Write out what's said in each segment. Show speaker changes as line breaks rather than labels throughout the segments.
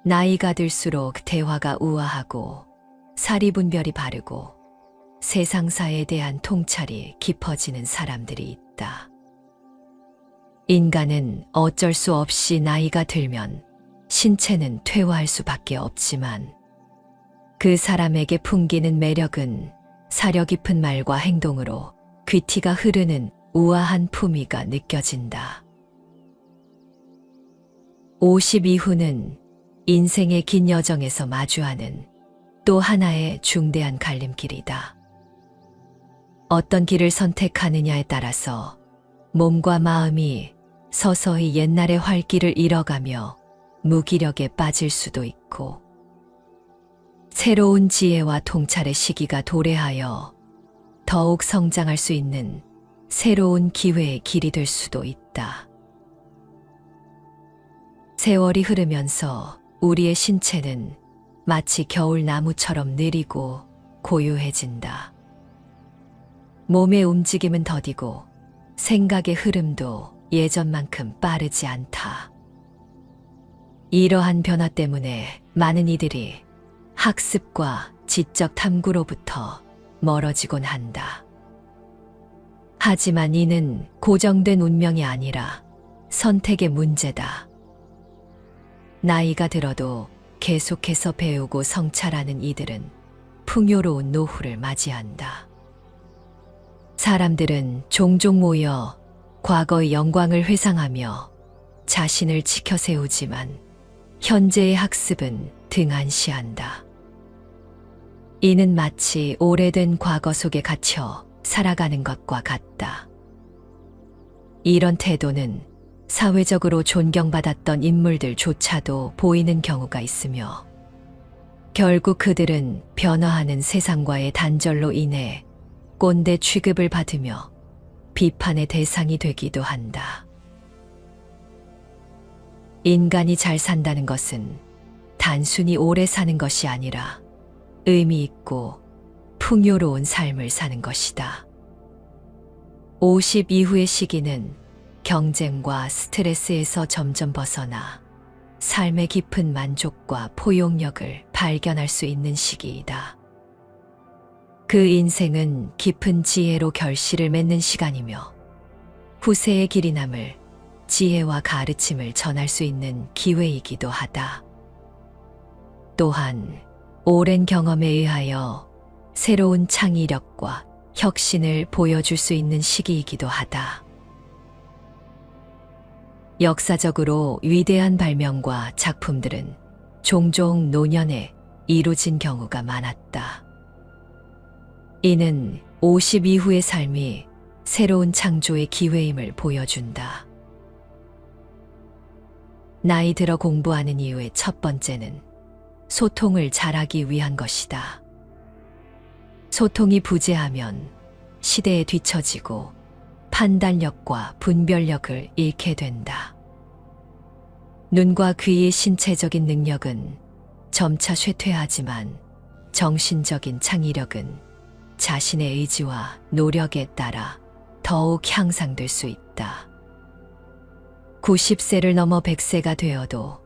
나이가 들수록 대화가 우아하고 사리분별이 바르고 세상사에 대한 통찰이 깊어지는 사람들이 있다. 인간은 어쩔 수 없이 나이가 들면 신체는 퇴화할 수밖에 없지만 그 사람에게 풍기는 매력은 사려 깊은 말과 행동으로 귀티가 흐르는 우아한 품위가 느껴진다. 50 이후는 인생의 긴 여정에서 마주하는 또 하나의 중대한 갈림길이다. 어떤 길을 선택하느냐에 따라서 몸과 마음이 서서히 옛날의 활기를 잃어가며 무기력에 빠질 수도 있고 새로운 지혜와 통찰의 시기가 도래하여 더욱 성장할 수 있는 새로운 기회의 길이 될 수도 있다. 세월이 흐르면서 우리의 신체는 마치 겨울나무처럼 느리고 고요해진다. 몸의 움직임은 더디고 생각의 흐름도 예전만큼 빠르지 않다. 이러한 변화 때문에 많은 이들이 학습과 지적 탐구로부터 멀어지곤 한다. 하지만 이는 고정된 운명이 아니라 선택의 문제다. 나이가 들어도 계속해서 배우고 성찰하는 이들은 풍요로운 노후를 맞이한다. 사람들은 종종 모여 과거의 영광을 회상하며 자신을 지켜세우지만 현재의 학습은 등한시한다. 이는 마치 오래된 과거 속에 갇혀 살아가는 것과 같다. 이런 태도는 사회적으로 존경받았던 인물들조차도 보이는 경우가 있으며 결국 그들은 변화하는 세상과의 단절로 인해 꼰대 취급을 받으며 비판의 대상이 되기도 한다. 인간이 잘 산다는 것은 단순히 오래 사는 것이 아니라 의미 있고 풍요로운 삶을 사는 것이다. 50 이후의 시기는 경쟁과 스트레스에서 점점 벗어나 삶의 깊은 만족과 포용력을 발견할 수 있는 시기이다. 그 인생은 깊은 지혜로 결실을 맺는 시간이며 후세의 길이 남을 지혜와 가르침을 전할 수 있는 기회이기도 하다. 또한 오랜 경험에 의하여 새로운 창의력과 혁신을 보여줄 수 있는 시기이기도 하다. 역사적으로 위대한 발명과 작품들은 종종 노년에 이루어진 경우가 많았다. 이는 50 이후의 삶이 새로운 창조의 기회임을 보여준다. 나이 들어 공부하는 이유의 첫 번째는 소통을 잘하기 위한 것이다. 소통이 부재하면 시대에 뒤처지고 판단력과 분별력을 잃게 된다. 눈과 귀의 신체적인 능력은 점차 쇠퇴하지만 정신적인 창의력은 자신의 의지와 노력에 따라 더욱 향상될 수 있다. 90세를 넘어 100세가 되어도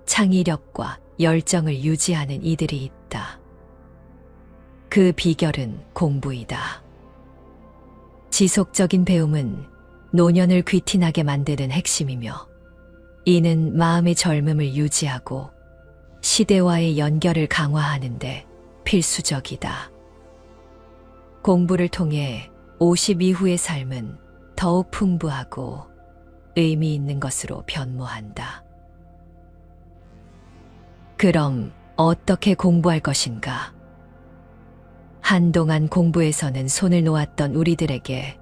창의력과 열정을 유지하는 이들이 있다. 그 비결은 공부이다. 지속적인 배움은 노년을 귀티나게 만드는 핵심이며 이는 마음의 젊음을 유지하고 시대와의 연결을 강화하는 데 필수적이다. 공부를 통해 50 이후의 삶은 더욱 풍부하고 의미 있는 것으로 변모한다. 그럼 어떻게 공부할 것인가? 한동안 공부에서는 손을 놓았던 우리들에게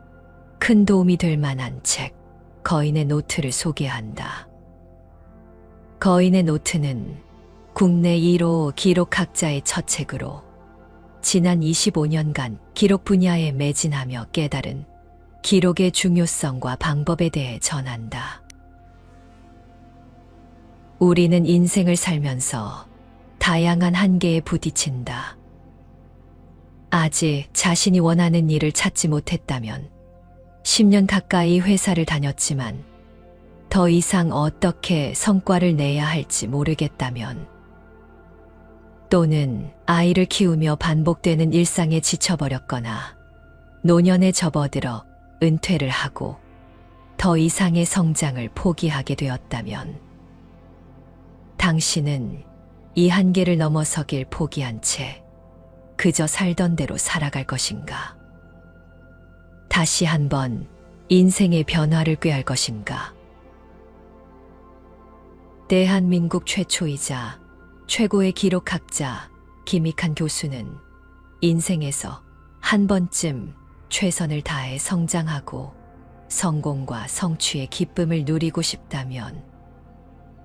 큰 도움이 될 만한 책, 거인의 노트를 소개한다. 거인의 노트는 국내 1호 기록학자의 첫 책으로 지난 25년간 기록 분야에 매진하며 깨달은 기록의 중요성과 방법에 대해 전한다. 우리는 인생을 살면서 다양한 한계에 부딪힌다. 아직 자신이 원하는 일을 찾지 못했다면 10년 가까이 회사를 다녔지만 더 이상 어떻게 성과를 내야 할지 모르겠다면 또는 아이를 키우며 반복되는 일상에 지쳐버렸거나 노년에 접어들어 은퇴를 하고 더 이상의 성장을 포기하게 되었다면 당신은 이 한계를 넘어서길 포기한 채 그저 살던 대로 살아갈 것인가? 다시 한번 인생의 변화를 꾀할 것인가? 대한민국 최초이자 최고의 기록학자 김익한 교수는 인생에서 한 번쯤 최선을 다해 성장하고 성공과 성취의 기쁨을 누리고 싶다면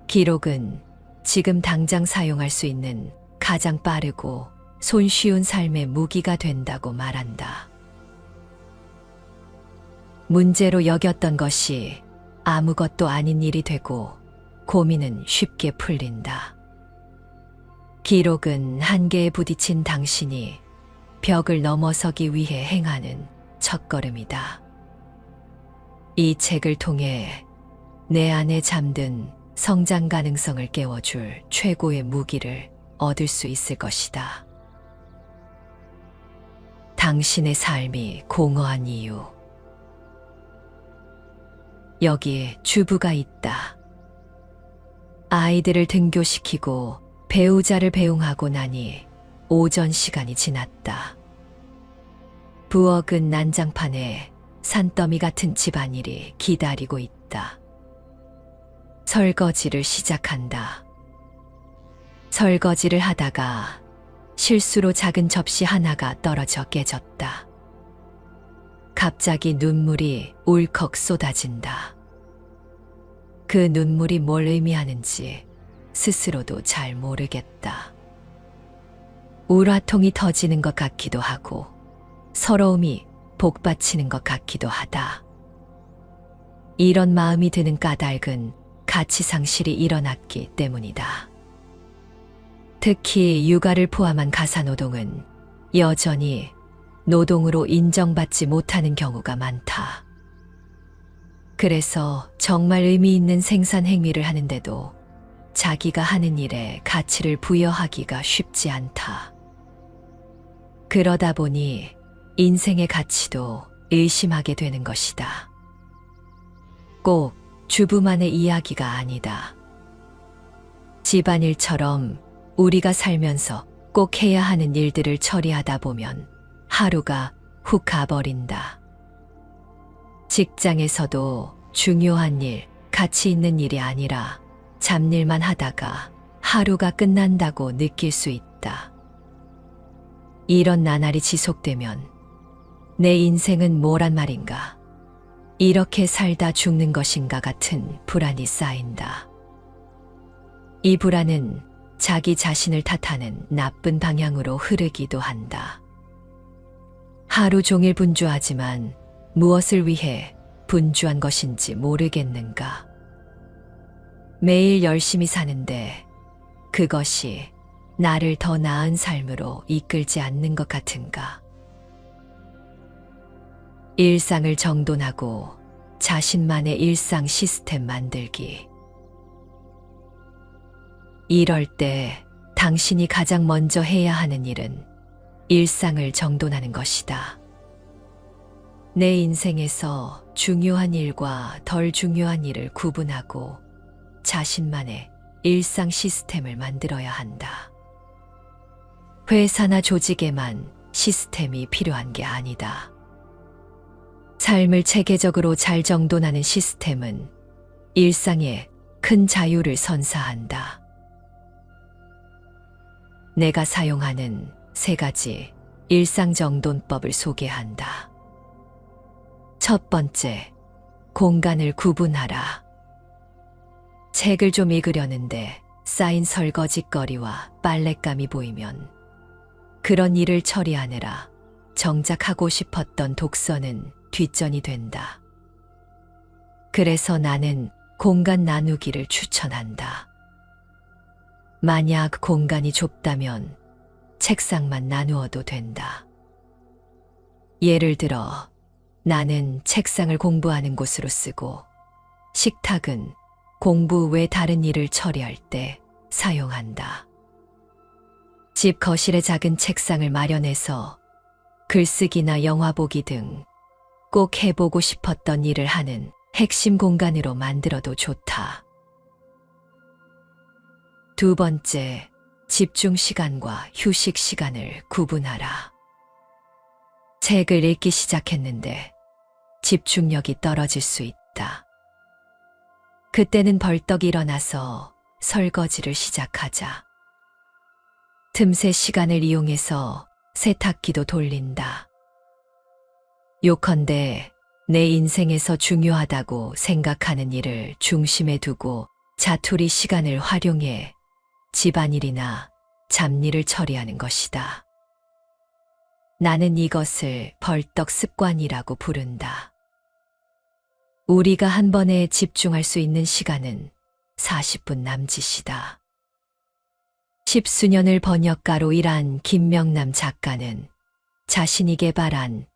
기록은 지금 당장 사용할 수 있는 가장 빠르고 손쉬운 삶의 무기가 된다고 말한다. 문제로 여겼던 것이 아무것도 아닌 일이 되고 고민은 쉽게 풀린다. 기록은 한계에 부딪힌 당신이 벽을 넘어서기 위해 행하는 첫걸음이다. 이 책을 통해 내 안에 잠든 성장 가능성을 깨워줄 최고의 무기를 얻을 수 있을 것이다. 당신의 삶이 공허한 이유. 여기에 주부가 있다. 아이들을 등교시키고 배우자를 배웅하고 나니 오전 시간이 지났다. 부엌은 난장판에 산더미 같은 집안일이 기다리고 있다. 설거지를 시작한다. 설거지를 하다가 실수로 작은 접시 하나가 떨어져 깨졌다. 갑자기 눈물이 울컥 쏟아진다. 그 눈물이 뭘 의미하는지 스스로도 잘 모르겠다. 우라통이 터지는 것 같기도 하고 서러움이 복받치는 것 같기도 하다. 이런 마음이 드는 까닭은 가치 상실이 일어났기 때문이다. 특히 육아를 포함한 가사노동은 여전히 노동으로 인정받지 못하는 경우가 많다. 그래서 정말 의미 있는 생산 행위를 하는데도 자기가 하는 일에 가치를 부여하기가 쉽지 않다. 그러다 보니 인생의 가치도 의심하게 되는 것이다. 꼭 주부만의 이야기가 아니다. 집안일처럼 우리가 살면서 꼭 해야 하는 일들을 처리하다 보면 하루가 훅 가버린다. 직장에서도 중요한 일, 가치 있는 일이 아니라 잡일만 하다가 하루가 끝난다고 느낄 수 있다. 이런 나날이 지속되면 내 인생은 뭐란 말인가? 이렇게 살다 죽는 것인가 같은 불안이 쌓인다. 이 불안은 자기 자신을 탓하는 나쁜 방향으로 흐르기도 한다. 하루 종일 분주하지만 무엇을 위해 분주한 것인지 모르겠는가? 매일 열심히 사는데 그것이 나를 더 나은 삶으로 이끌지 않는 것 같은가? 일상을 정돈하고 자신만의 일상 시스템 만들기. 이럴 때 당신이 가장 먼저 해야 하는 일은 일상을 정돈하는 것이다. 내 인생에서 중요한 일과 덜 중요한 일을 구분하고 자신만의 일상 시스템을 만들어야 한다. 회사나 조직에만 시스템이 필요한 게 아니다. 삶을 체계적으로 잘 정돈하는 시스템은 일상에 큰 자유를 선사한다. 내가 사용하는 3가지 일상정돈법을 소개한다. 첫 번째, 공간을 구분하라. 책을 좀 읽으려는데 쌓인 설거지거리와 빨랫감이 보이면 그런 일을 처리하느라 정작 하고 싶었던 독서는 뒷전이 된다. 그래서 나는 공간 나누기를 추천한다. 만약 공간이 좁다면 책상만 나누어도 된다. 예를 들어 나는 책상을 공부하는 곳으로 쓰고 식탁은 공부 외 다른 일을 처리할 때 사용한다. 집 거실에 작은 책상을 마련해서 글쓰기나 영화 보기 등 꼭 해보고 싶었던 일을 하는 핵심 공간으로 만들어도 좋다. 두 번째, 집중 시간과 휴식 시간을 구분하라. 책을 읽기 시작했는데 집중력이 떨어질 수 있다. 그때는 벌떡 일어나서 설거지를 시작하자. 틈새 시간을 이용해서 세탁기도 돌린다. 요컨대 내 인생에서 중요하다고 생각하는 일을 중심에 두고 자투리 시간을 활용해 집안일이나 잡일을 처리하는 것이다. 나는 이것을 벌떡 습관이라고 부른다. 우리가 한 번에 집중할 수 있는 시간은 40분 남짓이다. 십수년을 번역가로 일한 김명남 작가는 자신이 개발한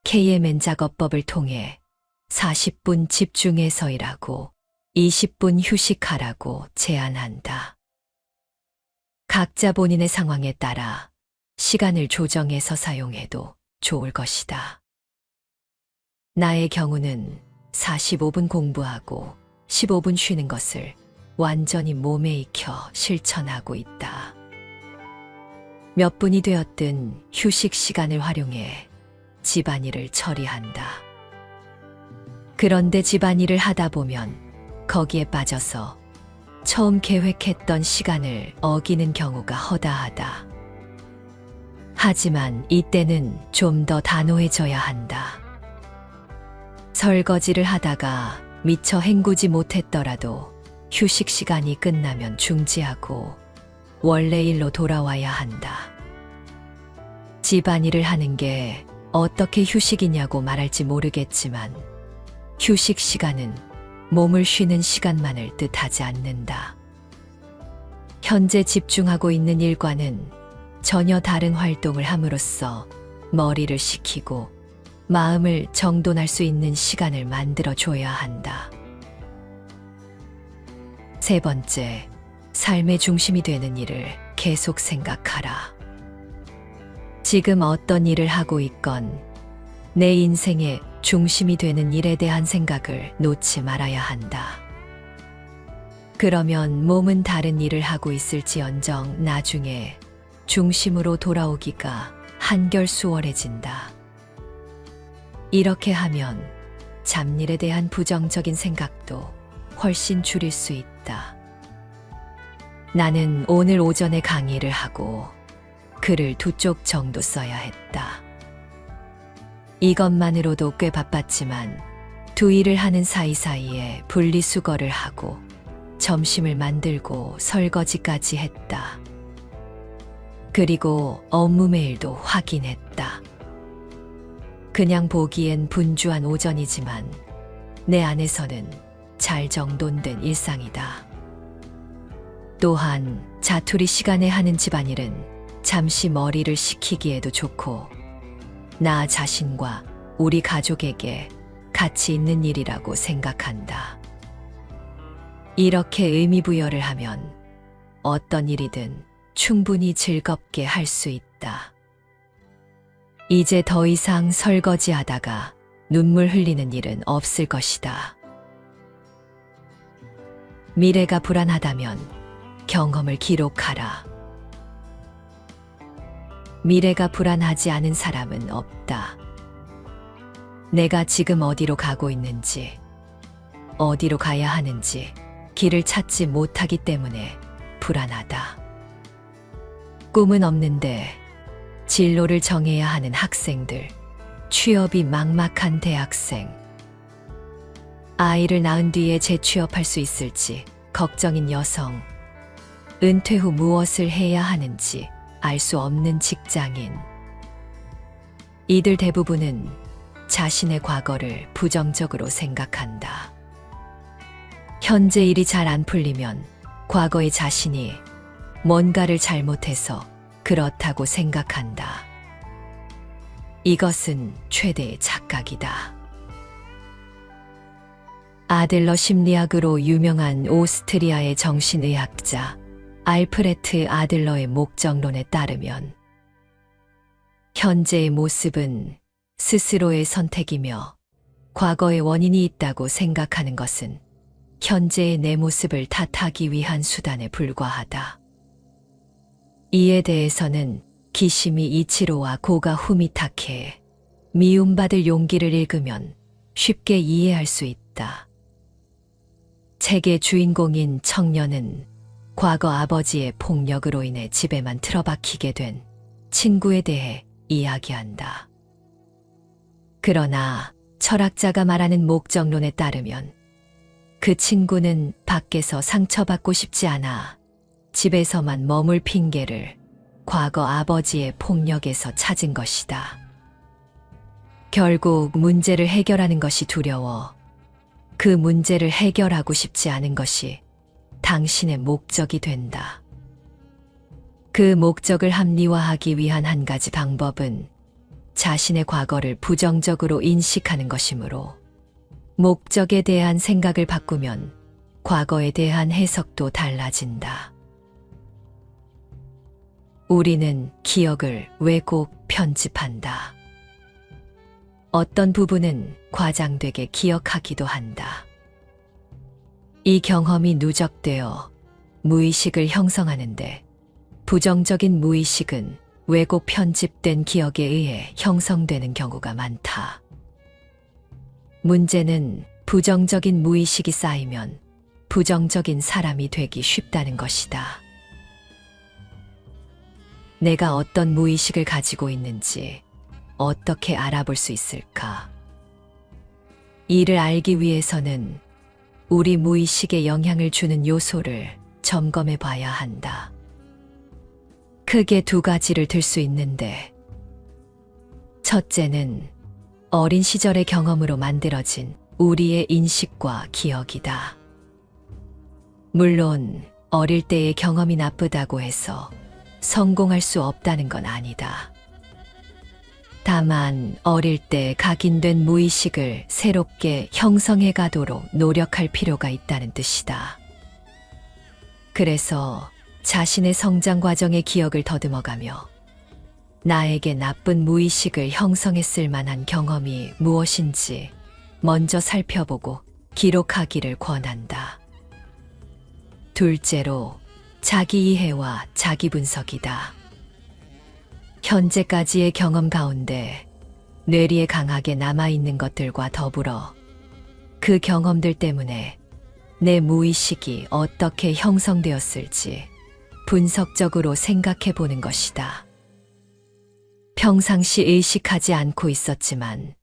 KMN 작업법을 통해 40분 집중해서 일하고 20분 휴식하라고 제안한다. 각자 본인의 상황에 따라 시간을 조정해서 사용해도 좋을 것이다. 나의 경우는 45분 공부하고 15분 쉬는 것을 완전히 몸에 익혀 실천하고 있다. 몇 분이 되었든 휴식 시간을 활용해 집안일을 처리한다. 그런데 집안일을 하다 보면 거기에 빠져서 처음 계획했던 시간을 어기는 경우가 허다하다. 하지만 이때는 좀 더 단호해져야 한다. 설거지를 하다가 미처 헹구지 못했더라도 휴식 시간이 끝나면 중지하고 원래 일로 돌아와야 한다. 집안일을 하는 게 어떻게 휴식이냐고 말할지 모르겠지만 휴식 시간은 몸을 쉬는 시간만을 뜻하지 않는다. 현재 집중하고 있는 일과는 전혀 다른 활동을 함으로써 머리를 식히고 마음을 정돈할 수 있는 시간을 만들어줘야 한다. 세 번째, 삶의 중심이 되는 일을 계속 생각하라. 지금 어떤 일을 하고 있건 내 인생의 중심이 되는 일에 대한 생각을 놓지 말아야 한다. 그러면 몸은 다른 일을 하고 있을지언정 나중에 중심으로 돌아오기가 한결 수월해진다. 이렇게 하면 잡일에 대한 부정적인 생각도 훨씬 줄일 수 있다. 나는 오늘 오전에 강의를 하고 글을 2쪽 정도 써야 했다. 이것만으로도 꽤 바빴지만 두 일을 하는 사이사이에 분리수거를 하고 점심을 만들고 설거지까지 했다. 그리고 업무 메일도 확인했다. 그냥 보기엔 분주한 오전이지만 내 안에서는 잘 정돈된 일상이다. 또한 자투리 시간에 하는 집안일은 잠시 머리를 식히기에도 좋고 나 자신과 우리 가족에게 가치 있는 일이라고 생각한다. 이렇게 의미부여를 하면 어떤 일이든 충분히 즐겁게 할 수 있다. 이제 더 이상 설거지하다가 눈물 흘리는 일은 없을 것이다. 미래가 불안하다면 경험을 기록하라. 미래가 불안하지 않은 사람은 없다. 내가 지금 어디로 가고 있는지, 어디로 가야 하는지 길을 찾지 못하기 때문에 불안하다. 꿈은 없는데 진로를 정해야 하는 학생들, 취업이 막막한 대학생, 아이를 낳은 뒤에 재취업할 수 있을지 걱정인 여성, 은퇴 후 무엇을 해야 하는지 알 수 없는 직장인. 이들 대부분은 자신의 과거를 부정적으로 생각한다. 현재 일이 잘 안 풀리면 과거의 자신이 뭔가를 잘못해서 그렇다고 생각한다. 이것은 최대의 착각이다. 아들러 심리학으로 유명한 오스트리아의 정신의학자 알프레트 아들러의 목적론에 따르면 현재의 모습은 스스로의 선택이며 과거의 원인이 있다고 생각하는 것은 현재의 내 모습을 탓하기 위한 수단에 불과하다. 이에 대해서는 기시미 이치로와 고가 후미타케의 미움받을 용기를 읽으면 쉽게 이해할 수 있다. 책의 주인공인 청년은 과거 아버지의 폭력으로 인해 집에만 틀어박히게 된 친구에 대해 이야기한다. 그러나 철학자가 말하는 목적론에 따르면 그 친구는 밖에서 상처받고 싶지 않아 집에서만 머물 핑계를 과거 아버지의 폭력에서 찾은 것이다. 결국 문제를 해결하는 것이 두려워 그 문제를 해결하고 싶지 않은 것이 당신의 목적이 된다. 그 목적을 합리화하기 위한 한 가지 방법은 자신의 과거를 부정적으로 인식하는 것이므로 목적에 대한 생각을 바꾸면 과거에 대한 해석도 달라진다. 우리는 기억을 왜곡 편집한다. 어떤 부분은 과장되게 기억하기도 한다. 이 경험이 누적되어 무의식을 형성하는데 부정적인 무의식은 왜곡 편집된 기억에 의해 형성되는 경우가 많다. 문제는 부정적인 무의식이 쌓이면 부정적인 사람이 되기 쉽다는 것이다. 내가 어떤 무의식을 가지고 있는지 어떻게 알아볼 수 있을까? 이를 알기 위해서는 우리 무의식에 영향을 주는 요소를 점검해 봐야 한다. 크게 두 가지를 들 수 있는데, 첫째는 어린 시절의 경험으로 만들어진 우리의 인식과 기억이다. 물론 어릴 때의 경험이 나쁘다고 해서 성공할 수 없다는 건 아니다. 다만 어릴 때 각인된 무의식을 새롭게 형성해 가도록 노력할 필요가 있다는 뜻이다. 그래서 자신의 성장 과정의 기억을 더듬어가며 나에게 나쁜 무의식을 형성했을 만한 경험이 무엇인지 먼저 살펴보고 기록하기를 권한다. 둘째로 자기 이해와 자기 분석이다. 현재까지의 경험 가운데 뇌리에 강하게 남아있는 것들과 더불어 그 경험들 때문에 내 무의식이 어떻게 형성되었을지 분석적으로 생각해 보는 것이다. 평상시 의식하지 않고 있었지만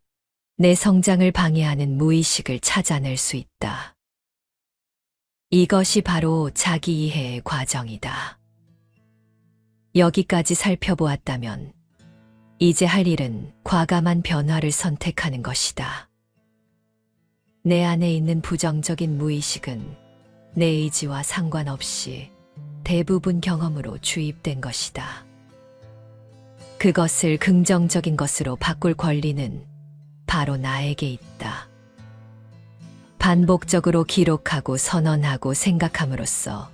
내 성장을 방해하는 무의식을 찾아낼 수 있다. 이것이 바로 자기 이해의 과정이다. 여기까지 살펴보았다면 이제 할 일은 과감한 변화를 선택하는 것이다. 내 안에 있는 부정적인 무의식은 내 의지와 상관없이 대부분 경험으로 주입된 것이다. 그것을 긍정적인 것으로 바꿀 권리는 바로 나에게 있다. 반복적으로 기록하고 선언하고 생각함으로써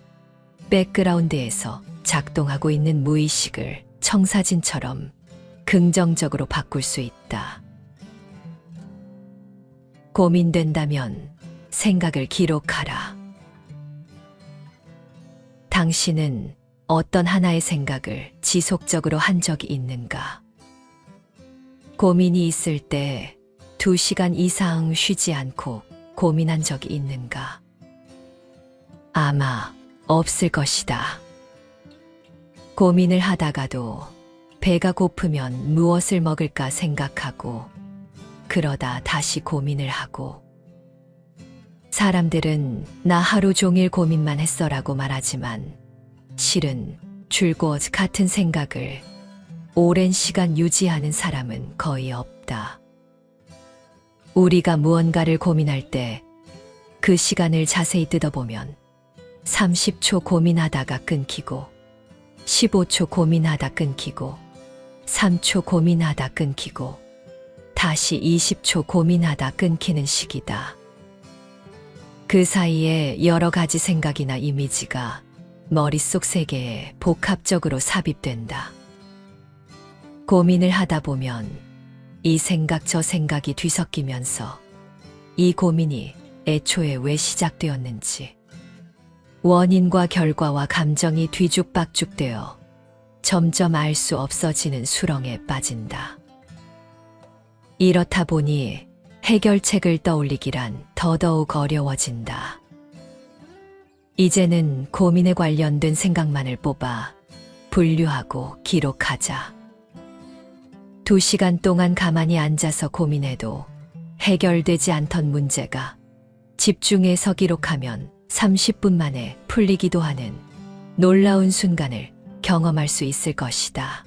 백그라운드에서 작동하고 있는 무의식을 청사진처럼 긍정적으로 바꿀 수 있다. 고민된다면 생각을 기록하라. 당신은 어떤 하나의 생각을 지속적으로 한 적이 있는가? 고민이 있을 때 2시간 이상 쉬지 않고 고민한 적이 있는가? 아마 없을 것이다. 고민을 하다가도 배가 고프면 무엇을 먹을까 생각하고 그러다 다시 고민을 하고 사람들은 나 하루 종일 고민만 했어라고 말하지만 실은 줄곧 같은 생각을 오랜 시간 유지하는 사람은 거의 없다. 우리가 무언가를 고민할 때 그 시간을 자세히 뜯어보면 30초 고민하다가 끊기고 15초 고민하다 끊기고 3초 고민하다 끊기고 다시 20초 고민하다 끊기는 시기다. 그 사이에 여러 가지 생각이나 이미지가 머릿속 세계에 복합적으로 삽입된다. 고민을 하다 보면 이 생각 저 생각이 뒤섞이면서 이 고민이 애초에 왜 시작되었는지, 원인과 결과와 감정이 뒤죽박죽되어 점점 알 수 없어지는 수렁에 빠진다. 이렇다 보니 해결책을 떠올리기란 더더욱 어려워진다. 이제는 고민에 관련된 생각만을 뽑아 분류하고 기록하자. 2시간 동안 가만히 앉아서 고민해도 해결되지 않던 문제가 집중해서 기록하면 30분 만에 풀리기도 하는 놀라운 순간을 경험할 수 있을 것이다.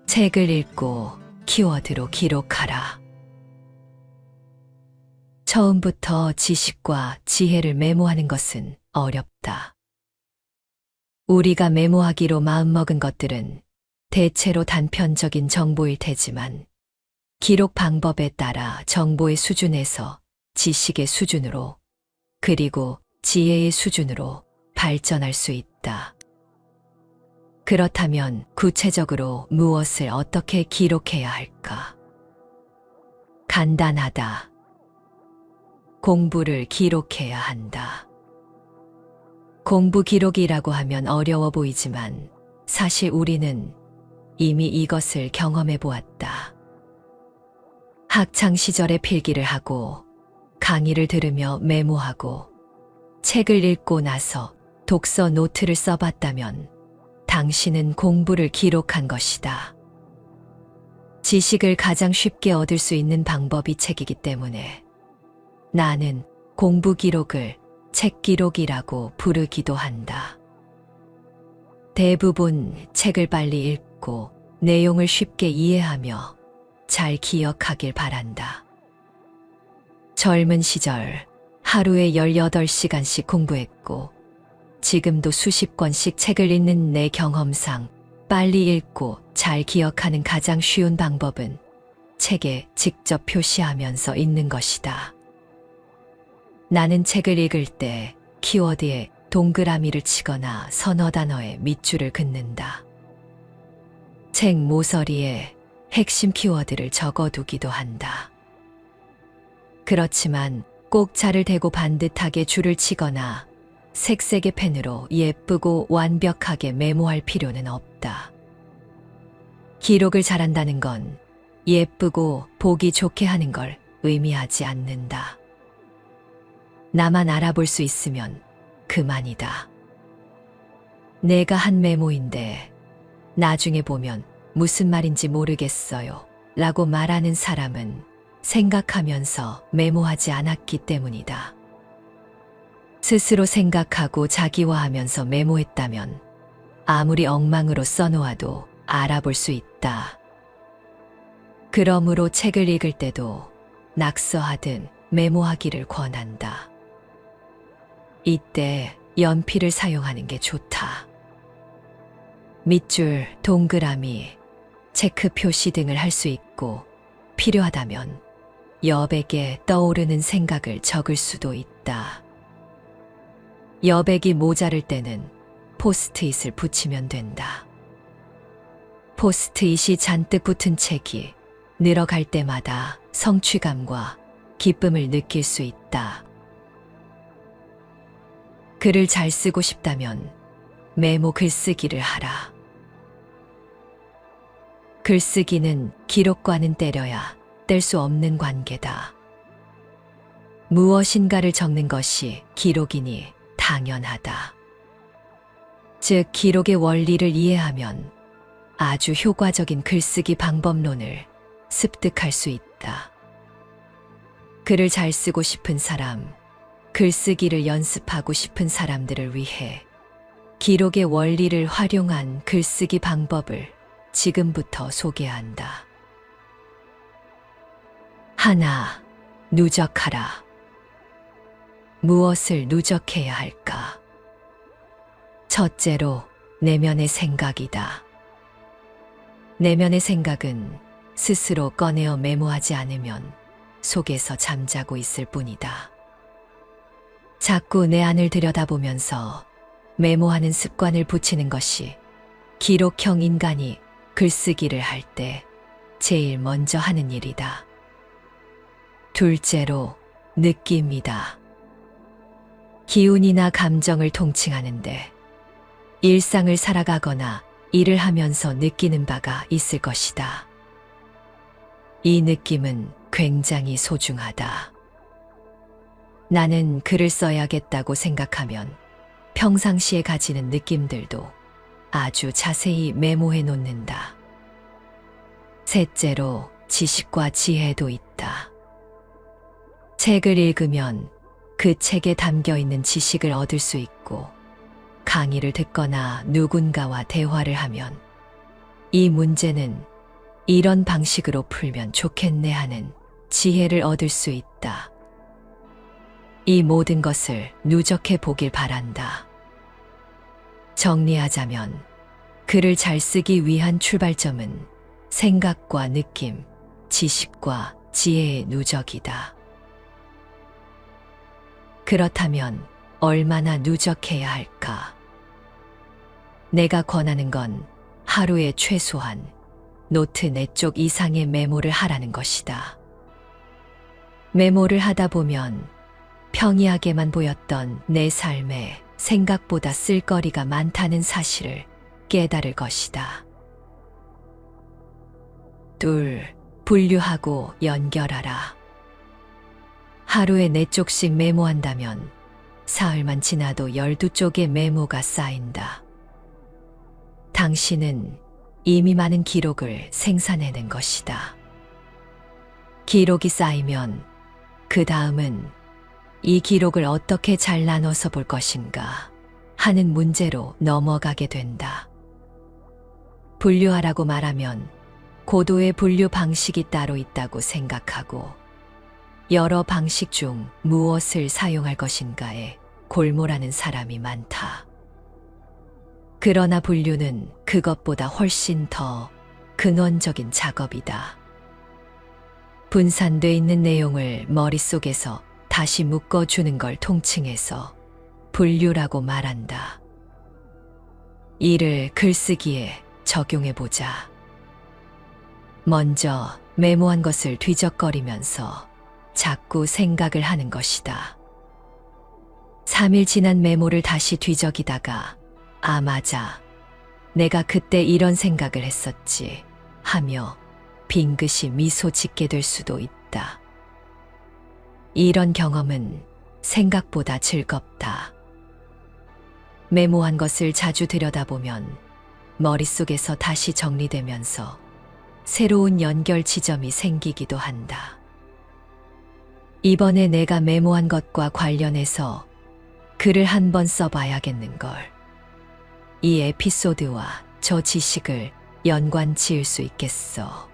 책을 읽고 키워드로 기록하라. 처음부터 지식과 지혜를 메모하는 것은 어렵다. 우리가 메모하기로 마음먹은 것들은 대체로 단편적인 정보일 테지만 기록 방법에 따라 정보의 수준에서 지식의 수준으로, 그리고 지혜의 수준으로 발전할 수 있다. 그렇다면 구체적으로 무엇을 어떻게 기록해야 할까? 간단하다. 공부를 기록해야 한다. 공부 기록이라고 하면 어려워 보이지만 사실 우리는 이미 이것을 경험해 보았다. 학창 시절에 필기를 하고 강의를 들으며 메모하고 책을 읽고 나서 독서 노트를 써봤다면 당신은 공부를 기록한 것이다. 지식을 가장 쉽게 얻을 수 있는 방법이 책이기 때문에 나는 공부 기록을 책 기록이라고 부르기도 한다. 대부분 책을 빨리 읽고 내용을 쉽게 이해하며 잘 기억하길 바란다. 젊은 시절 하루에 18시간씩 공부했고 지금도 수십 권씩 책을 읽는 내 경험상 빨리 읽고 잘 기억하는 가장 쉬운 방법은 책에 직접 표시하면서 읽는 것이다. 나는 책을 읽을 때 키워드에 동그라미를 치거나 서너 단어에 밑줄을 긋는다. 책 모서리에 핵심 키워드를 적어두기도 한다. 그렇지만 꼭 자를 대고 반듯하게 줄을 치거나 색색의 펜으로 예쁘고 완벽하게 메모할 필요는 없다. 기록을 잘한다는 건 예쁘고 보기 좋게 하는 걸 의미하지 않는다. 나만 알아볼 수 있으면 그만이다. 내가 한 메모인데 나중에 보면 무슨 말인지 모르겠어요 라고 말하는 사람은 생각하면서 메모하지 않았기 때문이다. 스스로 생각하고 자기화하면서 메모했다면 아무리 엉망으로 써놓아도 알아볼 수 있다. 그러므로 책을 읽을 때도 낙서하든 메모하기를 권한다. 이때 연필을 사용하는 게 좋다. 밑줄, 동그라미, 체크 표시 등을 할 수 있고 필요하다면 여백에 떠오르는 생각을 적을 수도 있다. 여백이 모자랄 때는 포스트잇을 붙이면 된다. 포스트잇이 잔뜩 붙은 책이 늘어갈 때마다 성취감과 기쁨을 느낄 수 있다. 글을 잘 쓰고 싶다면 메모 글쓰기를 하라. 글쓰기는 기록과는 때려야 뗄 수 없는 관계다. 무엇인가를 적는 것이 기록이니 당연하다. 즉, 기록의 원리를 이해하면 아주 효과적인 글쓰기 방법론을 습득할 수 있다. 글을 잘 쓰고 싶은 사람, 글쓰기를 연습하고 싶은 사람들을 위해 기록의 원리를 활용한 글쓰기 방법을 지금부터 소개한다. 하나, 누적하라. 무엇을 누적해야 할까? 첫째로, 내면의 생각이다. 내면의 생각은 스스로 꺼내어 메모하지 않으면 속에서 잠자고 있을 뿐이다. 자꾸 내 안을 들여다보면서 메모하는 습관을 붙이는 것이 기록형 인간이 글쓰기를 할 때 제일 먼저 하는 일이다. 둘째로 느낌이다. 기운이나 감정을 통칭하는데 일상을 살아가거나 일을 하면서 느끼는 바가 있을 것이다. 이 느낌은 굉장히 소중하다. 나는 글을 써야겠다고 생각하면 평상시에 가지는 느낌들도 아주 자세히 메모해 놓는다. 셋째로 지식과 지혜도 있다. 책을 읽으면 그 책에 담겨 있는 지식을 얻을 수 있고, 강의를 듣거나 누군가와 대화를 하면 이 문제는 이런 방식으로 풀면 좋겠네 하는 지혜를 얻을 수 있다. 이 모든 것을 누적해 보길 바란다. 정리하자면 글을 잘 쓰기 위한 출발점은 생각과 느낌, 지식과 지혜의 누적이다. 그렇다면 얼마나 누적해야 할까? 내가 권하는 건 하루에 최소한 노트 4쪽 이상의 메모를 하라는 것이다. 메모를 하다 보면 평이하게만 보였던 내 삶에 생각보다 쓸거리가 많다는 사실을 깨달을 것이다. 둘, 분류하고 연결하라. 하루에 4쪽씩 메모한다면 사흘만 지나도 12쪽의 메모가 쌓인다. 당신은 이미 많은 기록을 생산해낸 것이다. 기록이 쌓이면 그 다음은 이 기록을 어떻게 잘 나눠서 볼 것인가 하는 문제로 넘어가게 된다. 분류하라고 말하면 고도의 분류 방식이 따로 있다고 생각하고 여러 방식 중 무엇을 사용할 것인가에 골몰하는 사람이 많다. 그러나 분류는 그것보다 훨씬 더 근원적인 작업이다. 분산돼 있는 내용을 머릿속에서 다시 묶어주는 걸 통칭해서 분류라고 말한다. 이를 글쓰기에 적용해보자. 먼저 메모한 것을 뒤적거리면서 자꾸 생각을 하는 것이다. 3일 지난 메모를 다시 뒤적이다가 아, 맞아. 내가 그때 이런 생각을 했었지 하며 빙긋이 미소 짓게 될 수도 있다. 이런 경험은 생각보다 즐겁다. 메모한 것을 자주 들여다보면 머릿속에서 다시 정리되면서 새로운 연결 지점이 생기기도 한다. 이번에 내가 메모한 것과 관련해서 글을 한번 써봐야겠는걸. 이 에피소드와 저 지식을 연관 지을 수 있겠어.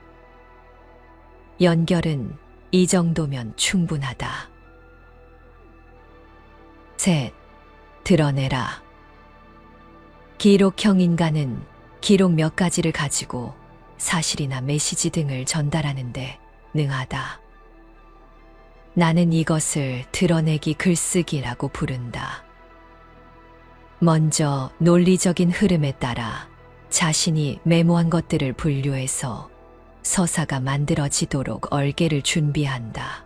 연결은 이 정도면 충분하다. 셋, 드러내라. 기록형 인간은 기록 몇 가지를 가지고 사실이나 메시지 등을 전달하는데 능하다. 나는 이것을 드러내기 글쓰기라고 부른다. 먼저 논리적인 흐름에 따라 자신이 메모한 것들을 분류해서 서사가 만들어지도록 얼개를 준비한다.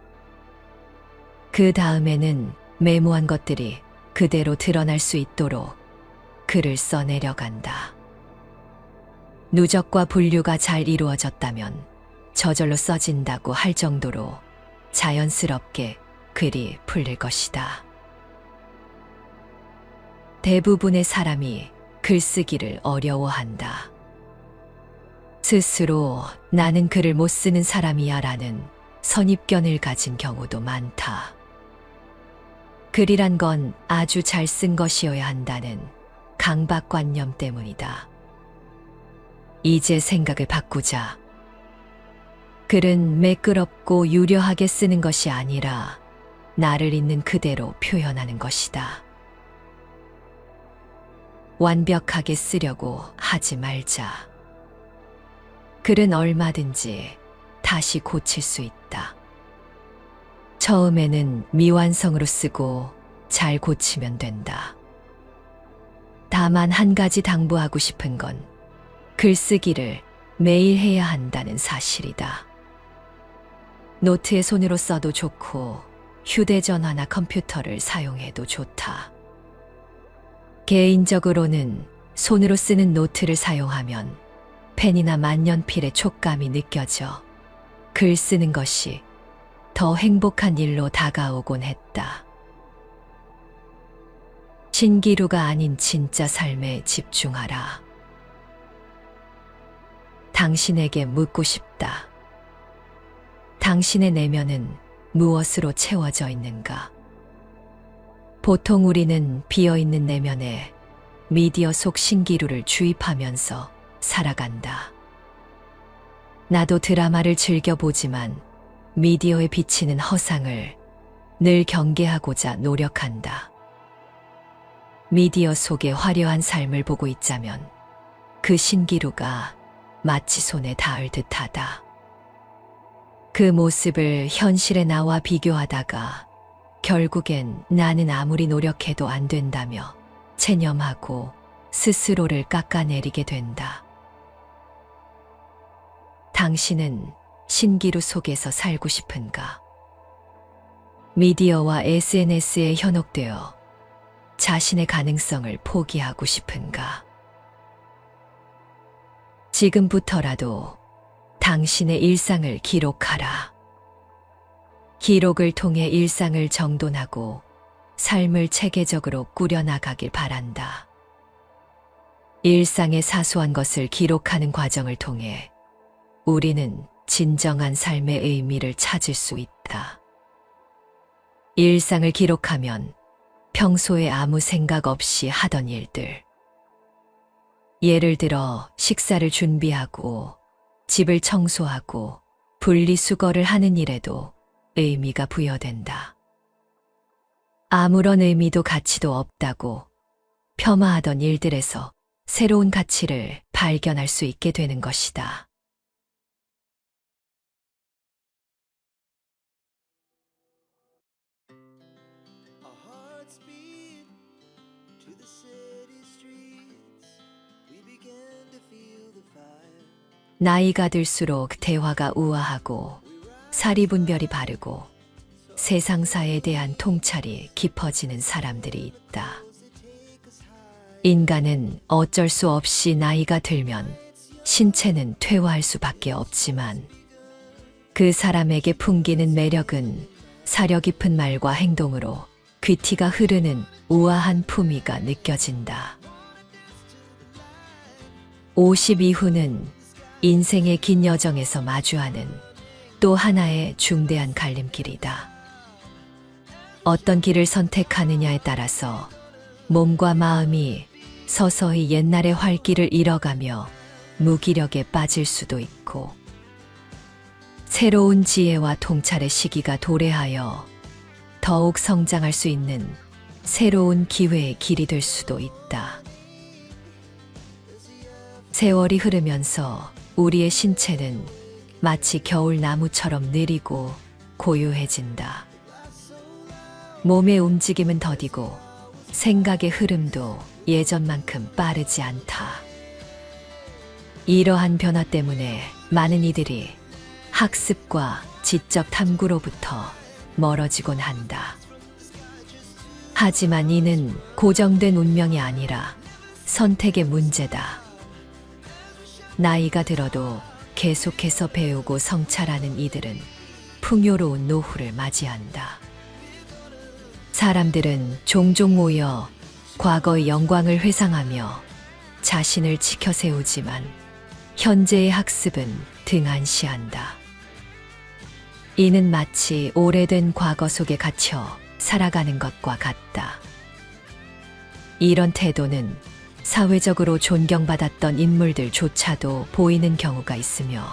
그 다음에는 메모한 것들이 그대로 드러날 수 있도록 글을 써내려간다. 누적과 분류가 잘 이루어졌다면 저절로 써진다고 할 정도로 자연스럽게 글이 풀릴 것이다. 대부분의 사람이 글쓰기를 어려워한다. 스스로 나는 글을 못 쓰는 사람이야 라는 선입견을 가진 경우도 많다. 글이란 건 아주 잘 쓴 것이어야 한다는 강박관념 때문이다. 이제 생각을 바꾸자. 글은 매끄럽고 유려하게 쓰는 것이 아니라 나를 있는 그대로 표현하는 것이다. 완벽하게 쓰려고 하지 말자. 글은 얼마든지 다시 고칠 수 있다. 처음에는 미완성으로 쓰고 잘 고치면 된다. 다만 한 가지 당부하고 싶은 건 글쓰기를 매일 해야 한다는 사실이다. 노트에 손으로 써도 좋고 휴대전화나 컴퓨터를 사용해도 좋다. 개인적으로는 손으로 쓰는 노트를 사용하면 펜이나 만년필의 촉감이 느껴져 글 쓰는 것이 더 행복한 일로 다가오곤 했다. 신기루가 아닌 진짜 삶에 집중하라. 당신에게 묻고 싶다. 당신의 내면은 무엇으로 채워져 있는가? 보통 우리는 비어있는 내면에 미디어 속 신기루를 주입하면서 살아간다. 나도 드라마를 즐겨보지만 미디어에 비치는 허상을 늘 경계하고자 노력한다. 미디어 속의 화려한 삶을 보고 있자면 그 신기루가 마치 손에 닿을 듯하다. 그 모습을 현실의 나와 비교하다가 결국엔 나는 아무리 노력해도 안 된다며 체념하고 스스로를 깎아내리게 된다. 당신은 신기루 속에서 살고 싶은가? 미디어와 SNS에 현혹되어 자신의 가능성을 포기하고 싶은가? 지금부터라도 당신의 일상을 기록하라. 기록을 통해 일상을 정돈하고 삶을 체계적으로 꾸려나가길 바란다. 일상의 사소한 것을 기록하는 과정을 통해 우리는 진정한 삶의 의미를 찾을 수 있다. 일상을 기록하면 평소에 아무 생각 없이 하던 일들, 예를 들어 식사를 준비하고 집을 청소하고 분리수거를 하는 일에도 의미가 부여된다. 아무런 의미도 가치도 없다고 폄하하던 일들에서 새로운 가치를 발견할 수 있게 되는 것이다.
Our hearts beat to the city streets. We began to feel the fire.
나이가 들수록 대화가 우아하고 사리분별이 바르고 세상사에 대한 통찰이 깊어지는 사람들이 있다. 인간은 어쩔 수 없이 나이가 들면 신체는 퇴화할 수밖에 없지만 그 사람에게 풍기는 매력은 사려 깊은 말과 행동으로 귀티가 흐르는 우아한 품위가 느껴진다. 50 이후는 인생의 긴 여정에서 마주하는 또 하나의 중대한 갈림길이다. 어떤 길을 선택하느냐에 따라서 몸과 마음이 서서히 옛날의 활기를 잃어가며 무기력에 빠질 수도 있고 새로운 지혜와 통찰의 시기가 도래하여 더욱 성장할 수 있는 새로운 기회의 길이 될 수도 있다. 세월이 흐르면서 우리의 신체는 마치 겨울나무처럼 느리고 고요해진다. 몸의 움직임은 더디고 생각의 흐름도 예전만큼 빠르지 않다. 이러한 변화 때문에 많은 이들이 학습과 지적 탐구로부터 멀어지곤 한다. 하지만 이는 고정된 운명이 아니라 선택의 문제다. 나이가 들어도 계속해서 배우고 성찰하는 이들은 풍요로운 노후를 맞이한다. 사람들은 종종 모여 과거의 영광을 회상하며 자신을 지켜 세우지만 현재의 학습은 등한시한다. 이는 마치 오래된 과거 속에 갇혀 살아가는 것과 같다. 이런 태도는 사회적으로 존경받았던 인물들조차도 보이는 경우가 있으며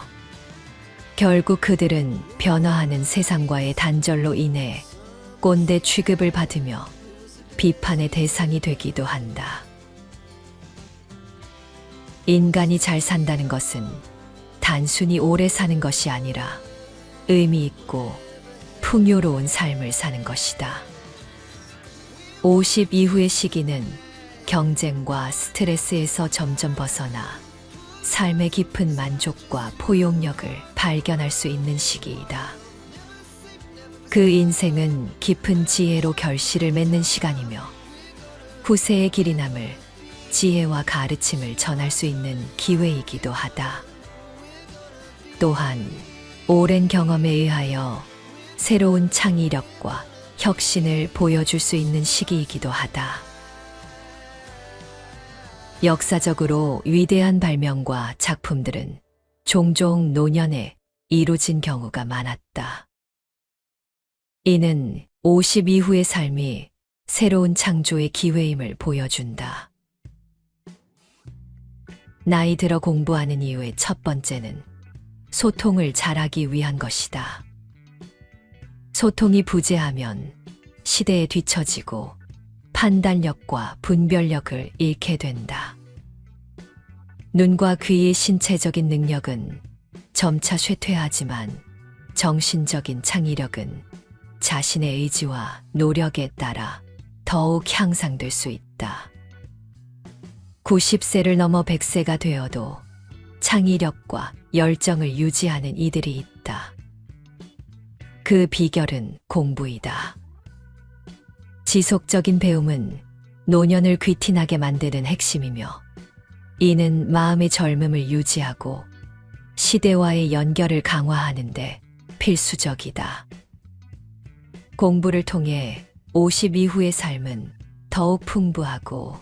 결국 그들은 변화하는 세상과의 단절로 인해 꼰대 취급을 받으며 비판의 대상이 되기도 한다. 인간이 잘 산다는 것은 단순히 오래 사는 것이 아니라 의미 있고 풍요로운 삶을 사는 것이다. 50 이후의 시기는 경쟁과 스트레스에서 점점 벗어나 삶의 깊은 만족과 포용력을 발견할 수 있는 시기이다. 그 인생은 깊은 지혜로 결실을 맺는 시간이며 후세의 길이 남을 지혜와 가르침을 전할 수 있는 기회이기도 하다. 또한 오랜 경험에 의하여 새로운 창의력과 혁신을 보여줄 수 있는 시기이기도 하다. 역사적으로 위대한 발명과 작품들은 종종 노년에 이루어진 경우가 많았다. 이는 50 이후의 삶이 새로운 창조의 기회임을 보여준다. 나이 들어 공부하는 이유의 첫 번째는 소통을 잘하기 위한 것이다. 소통이 부재하면 시대에 뒤처지고 판단력과 분별력을 잃게 된다. 눈과 귀의 신체적인 능력은 점차 쇠퇴하지만 정신적인 창의력은 자신의 의지와 노력에 따라 더욱 향상될 수 있다. 90세를 넘어 100세가 되어도 창의력과 열정을 유지하는 이들이 있다. 그 비결은 공부이다. 지속적인 배움은 노년을 귀티나게 만드는 핵심이며 이는 마음의 젊음을 유지하고 시대와의 연결을 강화하는 데 필수적이다. 공부를 통해 50 이후의 삶은 더욱 풍부하고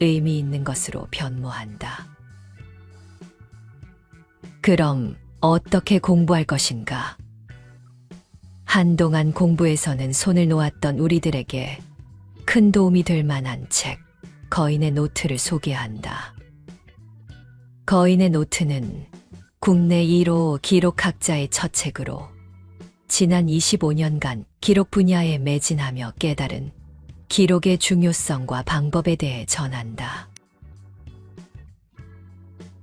의미 있는 것으로 변모한다. 그럼 어떻게 공부할 것인가? 한동안 공부에서는 손을 놓았던 우리들에게 큰 도움이 될 만한 책, 거인의 노트를 소개한다. 거인의 노트는 국내 1호 기록학자의 첫 책으로 지난 25년간 기록 분야에 매진하며 깨달은 기록의 중요성과 방법에 대해 전한다.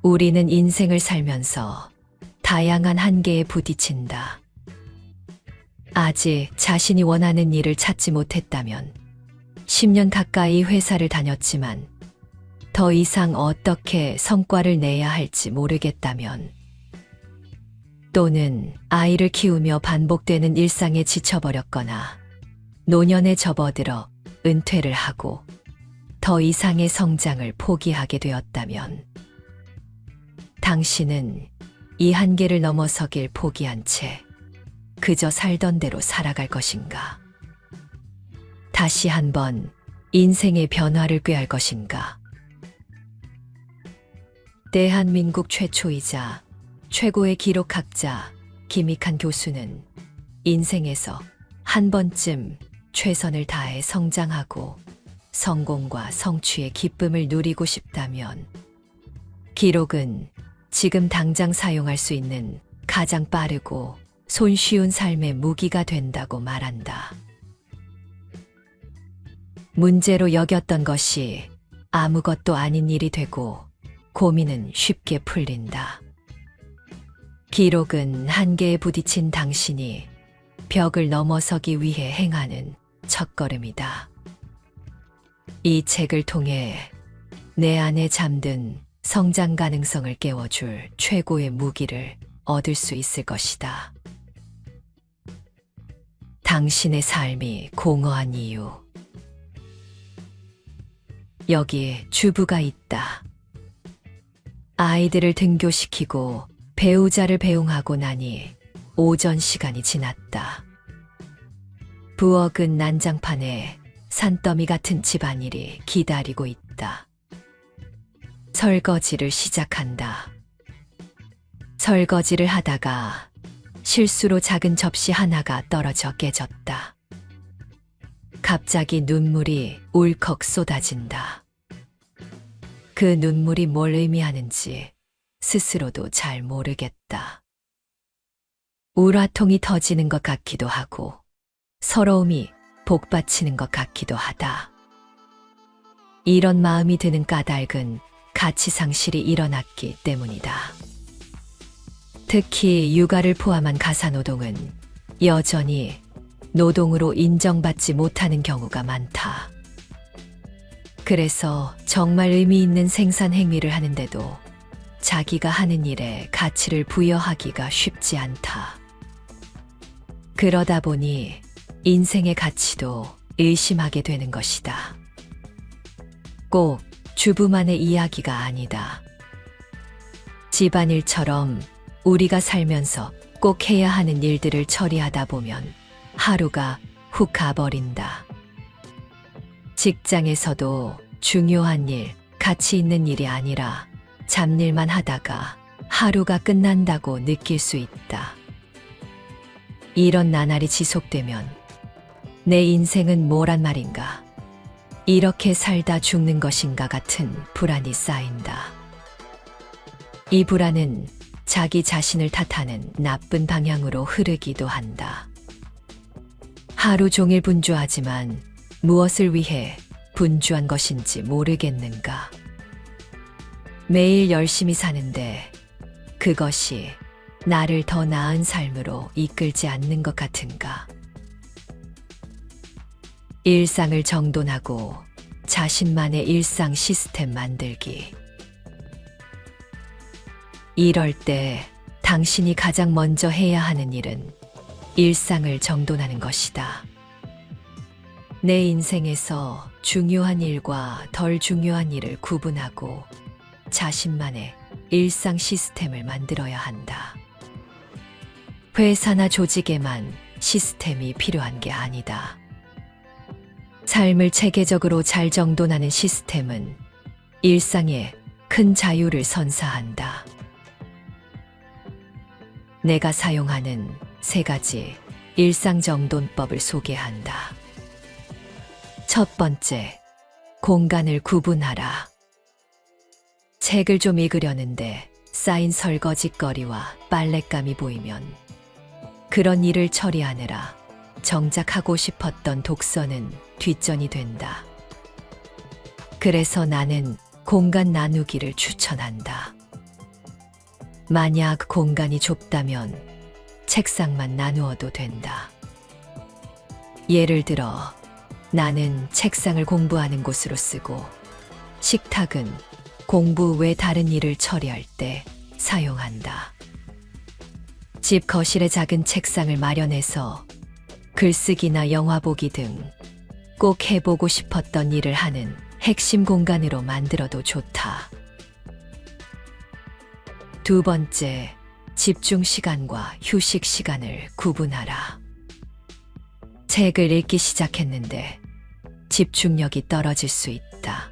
우리는 인생을 살면서 다양한 한계에 부딪힌다. 아직 자신이 원하는 일을 찾지 못했다면 10년 가까이 회사를 다녔지만 더 이상 어떻게 성과를 내야 할지 모르겠다면 또는 아이를 키우며 반복되는 일상에 지쳐버렸거나 노년에 접어들어 은퇴를 하고 더 이상의 성장을 포기하게 되었다면 당신은 이 한계를 넘어서길 포기한 채 그저 살던 대로 살아갈 것인가? 다시 한번 인생의 변화를 꾀할 것인가? 대한민국 최초이자 최고의 기록학자 김익한 교수는 인생에서 한 번쯤 최선을 다해 성장하고 성공과 성취의 기쁨을 누리고 싶다면 기록은 지금 당장 사용할 수 있는 가장 빠르고 손쉬운 삶의 무기가 된다고 말한다. 문제로 여겼던 것이 아무것도 아닌 일이 되고 고민은 쉽게 풀린다. 기록은 한계에 부딪힌 당신이 벽을 넘어서기 위해 행하는 첫걸음이다. 이 책을 통해 내 안에 잠든 성장 가능성을 깨워줄 최고의 무기를 얻을 수 있을 것이다. 당신의 삶이 공허한 이유. 여기에 주부가 있다. 아이들을 등교시키고 배우자를 배웅하고 나니 오전 시간이 지났다. 부엌은 난장판에 산더미 같은 집안일이 기다리고 있다. 설거지를 시작한다. 설거지를 하다가 실수로 작은 접시 하나가 떨어져 깨졌다. 갑자기 눈물이 울컥 쏟아진다. 그 눈물이 뭘 의미하는지 스스로도 잘 모르겠다. 우라통이 터지는 것 같기도 하고 서러움이 복받치는 것 같기도 하다. 이런 마음이 드는 까닭은 가치 상실이 일어났기 때문이다. 특히 육아를 포함한 가사노동은 여전히 노동으로 인정받지 못하는 경우가 많다. 그래서 정말 의미 있는 생산 행위를 하는데도 자기가 하는 일에 가치를 부여하기가 쉽지 않다. 그러다 보니 인생의 가치도 의심하게 되는 것이다. 꼭 주부만의 이야기가 아니다. 집안일처럼 우리가 살면서 꼭 해야 하는 일들을 처리하다 보면 하루가 훅 가버린다. 직장에서도 중요한 일, 가치 있는 일이 아니라 잡일만 하다가 하루가 끝난다고 느낄 수 있다. 이런 나날이 지속되면 내 인생은 뭐란 말인가? 이렇게 살다 죽는 것인가 같은 불안이 쌓인다. 이 불안은 자기 자신을 탓하는 나쁜 방향으로 흐르기도 한다. 하루 종일 분주하지만 무엇을 위해 분주한 것인지 모르겠는가? 매일 열심히 사는데 그것이 나를 더 나은 삶으로 이끌지 않는 것 같은가? 일상을 정돈하고 자신만의 일상 시스템 만들기. 이럴 때 당신이 가장 먼저 해야 하는 일은 일상을 정돈하는 것이다. 내 인생에서 중요한 일과 덜 중요한 일을 구분하고 자신만의 일상 시스템을 만들어야 한다. 회사나 조직에만 시스템이 필요한 게 아니다. 삶을 체계적으로 잘 정돈하는 시스템은 일상에 큰 자유를 선사한다. 내가 사용하는 3가지 일상 정돈법을 소개한다. 첫 번째, 공간을 구분하라. 책을 좀 읽으려는데 쌓인 설거지거리와 빨랫감이 보이면 그런 일을 처리하느라 정작 하고 싶었던 독서는 뒷전이 된다. 그래서 나는 공간 나누기를 추천한다. 만약 공간이 좁다면 책상만 나누어도 된다. 예를 들어 나는 책상을 공부하는 곳으로 쓰고 식탁은 공부 외 다른 일을 처리할 때 사용한다. 집 거실에 작은 책상을 마련해서 글쓰기나 영화 보기 등 꼭 해보고 싶었던 일을 하는 핵심 공간으로 만들어도 좋다. 두 번째, 집중 시간과 휴식 시간을 구분하라. 책을 읽기 시작했는데 집중력이 떨어질 수 있다.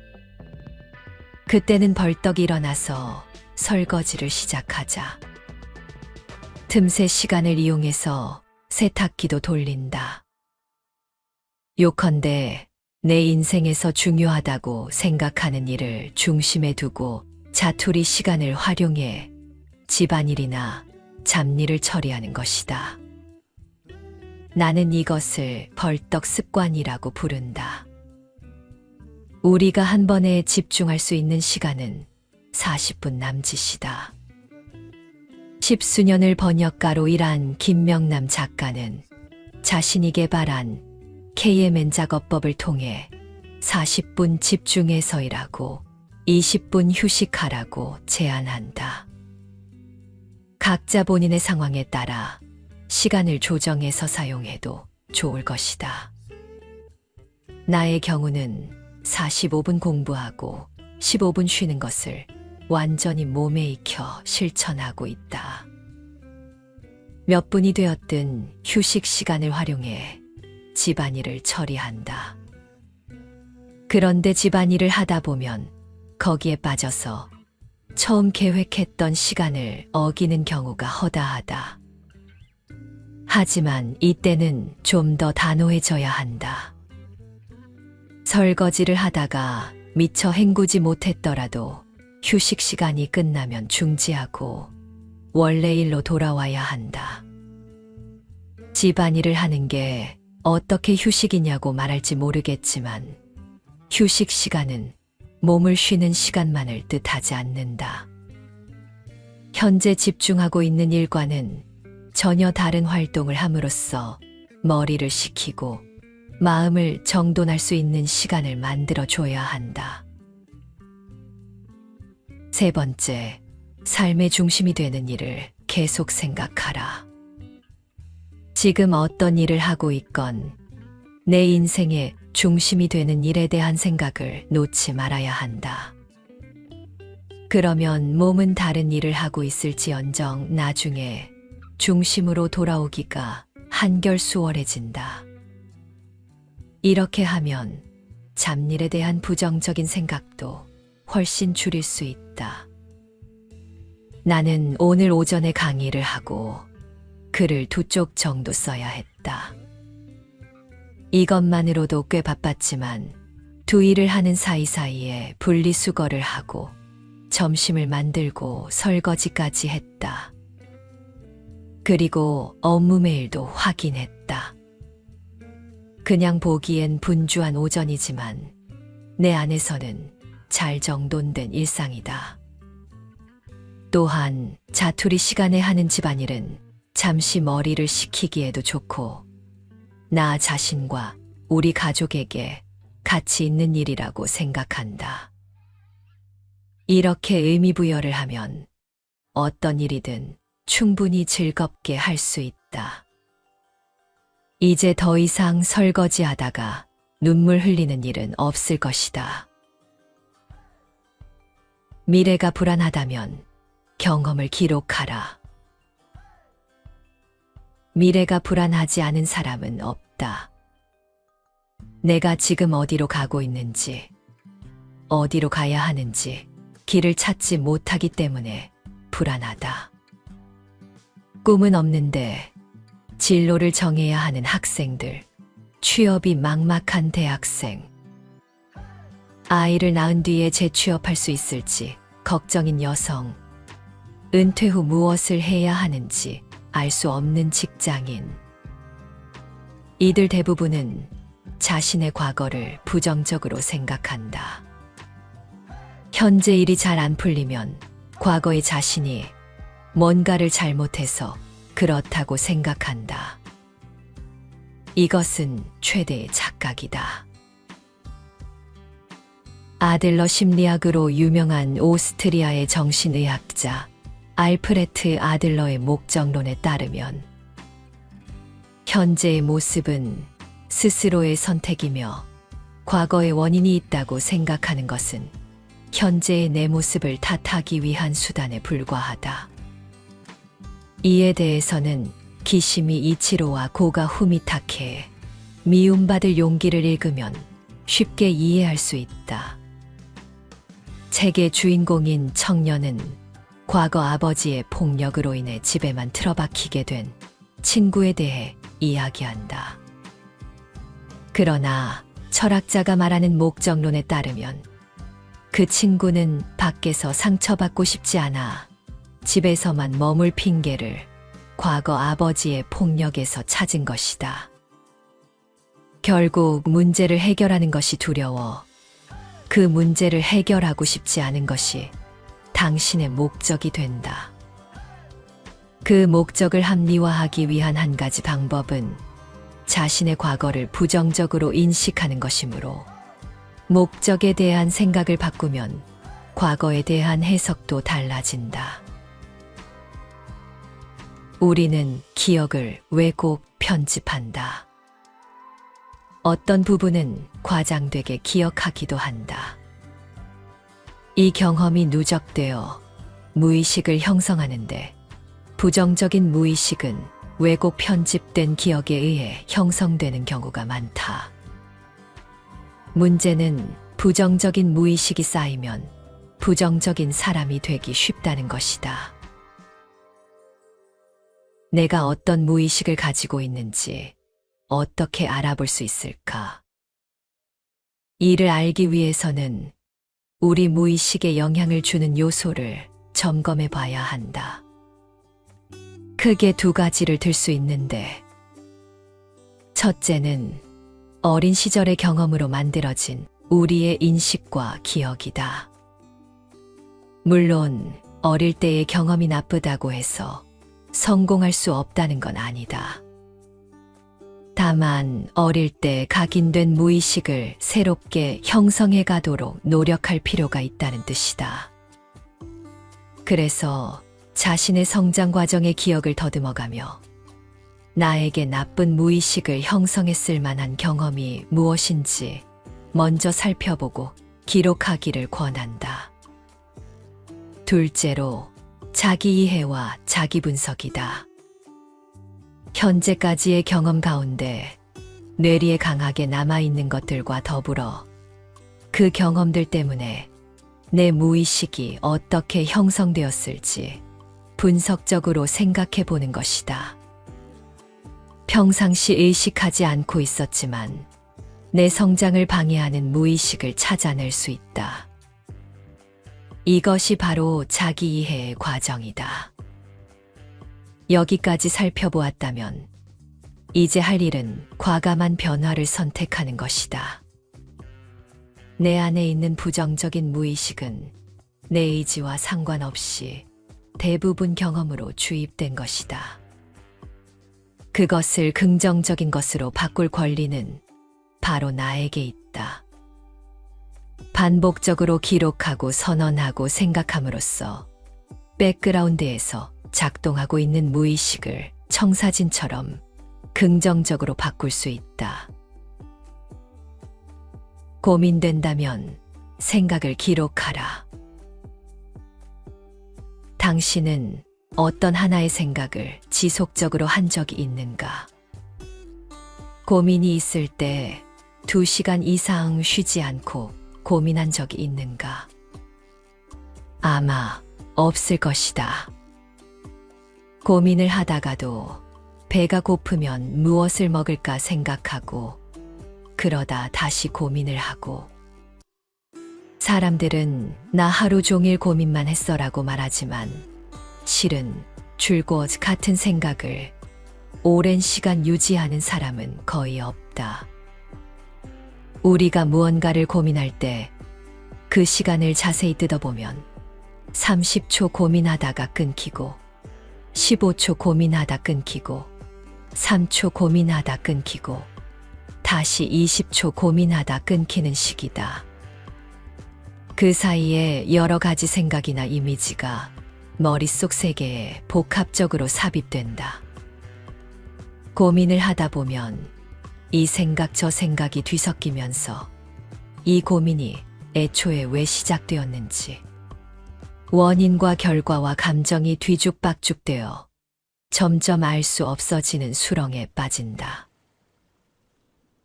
그때는 벌떡 일어나서 설거지를 시작하자. 틈새 시간을 이용해서 세탁기도 돌린다. 요컨대 내 인생에서 중요하다고 생각하는 일을 중심에 두고 자투리 시간을 활용해 집안일이나 잡일을 처리하는 것이다. 나는 이것을 벌떡 습관이라고 부른다. 우리가 한 번에 집중할 수 있는 시간은 40분 남짓이다. 10수년을 번역가로 일한 김명남 작가는 자신이 개발한 KMN 작업법을 통해 40분 집중해서 일하고 20분 휴식하라고 제안한다. 각자 본인의 상황에 따라 시간을 조정해서 사용해도 좋을 것이다. 나의 경우는 45분 공부하고 15분 쉬는 것을 완전히 몸에 익혀 실천하고 있다. 몇 분이 되었든 휴식 시간을 활용해 집안일을 처리한다. 그런데 집안일을 하다 보면 거기에 빠져서 처음 계획했던 시간을 어기는 경우가 허다하다. 하지만 이때는 좀 더 단호해져야 한다. 설거지를 하다가 미처 헹구지 못했더라도 휴식 시간이 끝나면 중지하고 원래 일로 돌아와야 한다. 집안일을 하는 게 어떻게 휴식이냐고 말할지 모르겠지만 휴식 시간은 몸을 쉬는 시간만을 뜻하지 않는다. 현재 집중하고 있는 일과는 전혀 다른 활동을 함으로써 머리를 식히고 마음을 정돈할 수 있는 시간을 만들어 줘야 한다. 세 번째, 삶의 중심이 되는 일을 계속 생각하라. 지금 어떤 일을 하고 있건 내 인생의 중심이 되는 일에 대한 생각을 놓지 말아야 한다. 그러면 몸은 다른 일을 하고 있을지언정 나중에 중심으로 돌아오기가 한결 수월해진다. 이렇게 하면 잡일에 대한 부정적인 생각도 훨씬 줄일 수 있다. 나는 오늘 오전에 강의를 하고 글을 2쪽 정도 써야 했다. 이것만으로도 꽤 바빴지만 2일을 하는 사이사이에 분리수거를 하고 점심을 만들고 설거지까지 했다. 그리고 업무 메일도 확인했다. 그냥 보기엔 분주한 오전이지만 내 안에서는 잘 정돈된 일상이다. 또한 자투리 시간에 하는 집안일은 잠시 머리를 식히기에도 좋고 나 자신과 우리 가족에게 가치 있는 일이라고 생각한다. 이렇게 의미부여를 하면 어떤 일이든 충분히 즐겁게 할 수 있다. 이제 더 이상 설거지하다가 눈물 흘리는 일은 없을 것이다. 미래가 불안하다면 경험을 기록하라. 미래가 불안하지 않은 사람은 없다. 내가 지금 어디로 가고 있는지, 어디로 가야 하는지 길을 찾지 못하기 때문에 불안하다. 꿈은 없는데 진로를 정해야 하는 학생들, 취업이 막막한 대학생, 아이를 낳은 뒤에 재취업할 수 있을지 걱정인 여성, 은퇴 후 무엇을 해야 하는지 알 수 없는 직장인. 이들 대부분은 자신의 과거를 부정적으로 생각한다. 현재 일이 잘 안 풀리면 과거의 자신이 뭔가를 잘못해서 그렇다고 생각한다. 이것은 최대의 착각이다. 아들러 심리학으로 유명한 오스트리아의 정신의학자 알프레트 아들러의 목적론에 따르면 현재의 모습은 스스로의 선택이며 과거의 원인이 있다고 생각하는 것은 현재의 내 모습을 탓하기 위한 수단에 불과하다. 이에 대해서는 기시미 이치로와 고가 후미타케의 미움받을 용기를 읽으면 쉽게 이해할 수 있다. 책의 주인공인 청년은 과거 아버지의 폭력으로 인해 집에만 틀어박히게 된 친구에 대해 이야기한다. 그러나 철학자가 말하는 목적론에 따르면 그 친구는 밖에서 상처받고 싶지 않아 집에서만 머물 핑계를 과거 아버지의 폭력에서 찾은 것이다. 결국 문제를 해결하는 것이 두려워 그 문제를 해결하고 싶지 않은 것이 당신의 목적이 된다. 그 목적을 합리화하기 위한 한 가지 방법은 자신의 과거를 부정적으로 인식하는 것이므로 목적에 대한 생각을 바꾸면 과거에 대한 해석도 달라진다. 우리는 기억을 왜곡 편집한다. 어떤 부분은 과장되게 기억하기도 한다. 이 경험이 누적되어 무의식을 형성하는데 부정적인 무의식은 왜곡 편집된 기억에 의해 형성되는 경우가 많다. 문제는 부정적인 무의식이 쌓이면 부정적인 사람이 되기 쉽다는 것이다. 내가 어떤 무의식을 가지고 있는지 어떻게 알아볼 수 있을까? 이를 알기 위해서는 우리 무의식에 영향을 주는 요소를 점검해 봐야 한다. 크게 2가지를 들 수 있는데, 첫째는 어린 시절의 경험으로 만들어진 우리의 인식과 기억이다. 물론 어릴 때의 경험이 나쁘다고 해서 성공할 수 없다는 건 아니다. 다만 어릴 때 각인된 무의식을 새롭게 형성해 가도록 노력할 필요가 있다는 뜻이다. 그래서 자신의 성장 과정의 기억을 더듬어가며 나에게 나쁜 무의식을 형성했을 만한 경험이 무엇인지 먼저 살펴보고 기록하기를 권한다. 둘째로, 자기 이해와 자기 분석이다. 현재까지의 경험 가운데 뇌리에 강하게 남아있는 것들과 더불어 그 경험들 때문에 내 무의식이 어떻게 형성되었을지 분석적으로 생각해 보는 것이다. 평상시 의식하지 않고 있었지만 내 성장을 방해하는 무의식을 찾아낼 수 있다. 이것이 바로 자기 이해의 과정이다. 여기까지 살펴보았다면 이제 할 일은 과감한 변화를 선택하는 것이다. 내 안에 있는 부정적인 무의식은 내 의지와 상관없이 대부분 경험으로 주입된 것이다. 그것을 긍정적인 것으로 바꿀 권리는 바로 나에게 있다. 반복적으로 기록하고 선언하고 생각함으로써 백그라운드에서 작동하고 있는 무의식을 청사진처럼 긍정적으로 바꿀 수 있다. 고민된다면 생각을 기록하라. 당신은 어떤 하나의 생각을 지속적으로 한 적이 있는가? 고민이 있을 때 2시간 이상 쉬지 않고 고민한 적이 있는가? 아마 없을 것이다. 고민을 하다가도 배가 고프면 무엇을 먹을까 생각하고 그러다 다시 고민을 하고 사람들은 나 하루 종일 고민만 했어라고 말하지만 실은 줄곧 같은 생각을 오랜 시간 유지하는 사람은 거의 없다. 우리가 무언가를 고민할 때 그 시간을 자세히 뜯어보면 30초 고민하다가 끊기고 15초 고민하다 끊기고 3초 고민하다 끊기고 다시 20초 고민하다 끊기는 시기다. 그 사이에 여러 가지 생각이나 이미지가 머릿속 세계에 복합적으로 삽입된다. 고민을 하다 보면 이 생각 저 생각이 뒤섞이면서 이 고민이 애초에 왜 시작되었는지 원인과 결과와 감정이 뒤죽박죽되어 점점 알 수 없어지는 수렁에 빠진다.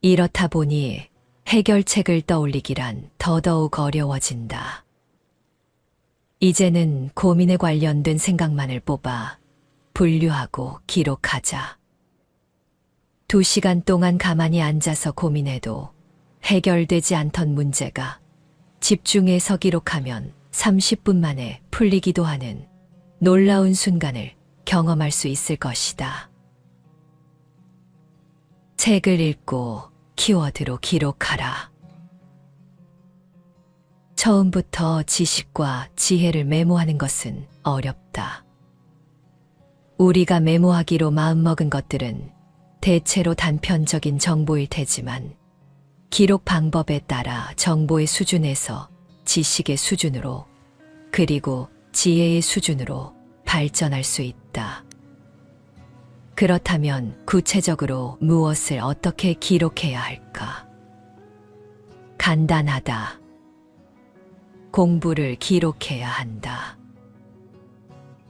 이렇다 보니 해결책을 떠올리기란 더더욱 어려워진다. 이제는 고민에 관련된 생각만을 뽑아 분류하고 기록하자. 2시간 동안 가만히 앉아서 고민해도 해결되지 않던 문제가 집중해서 기록하면 30분 만에 풀리기도 하는 놀라운 순간을 경험할 수 있을 것이다. 책을 읽고 키워드로 기록하라. 처음부터 지식과 지혜를 메모하는 것은 어렵다. 우리가 메모하기로 마음먹은 것들은 대체로 단편적인 정보일 테지만 기록 방법에 따라 정보의 수준에서 지식의 수준으로 그리고 지혜의 수준으로 발전할 수 있다. 그렇다면 구체적으로 무엇을 어떻게 기록해야 할까? 간단하다. 공부를 기록해야 한다.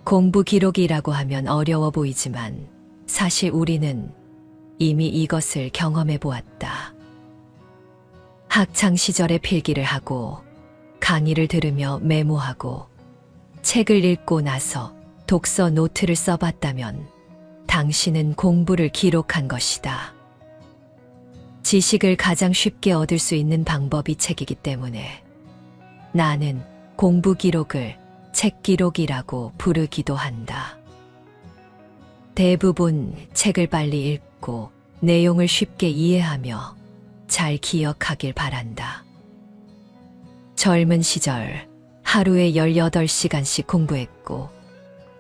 공부 기록이라고 하면 어려워 보이지만 사실 우리는 이미 이것을 경험해 보았다. 학창 시절에 필기를 하고 강의를 들으며 메모하고 책을 읽고 나서 독서 노트를 써봤다면 당신은 공부를 기록한 것이다. 지식을 가장 쉽게 얻을 수 있는 방법이 책이기 때문에 나는 공부 기록을 책 기록이라고 부르기도 한다. 대부분 책을 빨리 읽고 내용을 쉽게 이해하며 잘 기억하길 바란다. 젊은 시절 하루에 18시간씩 공부했고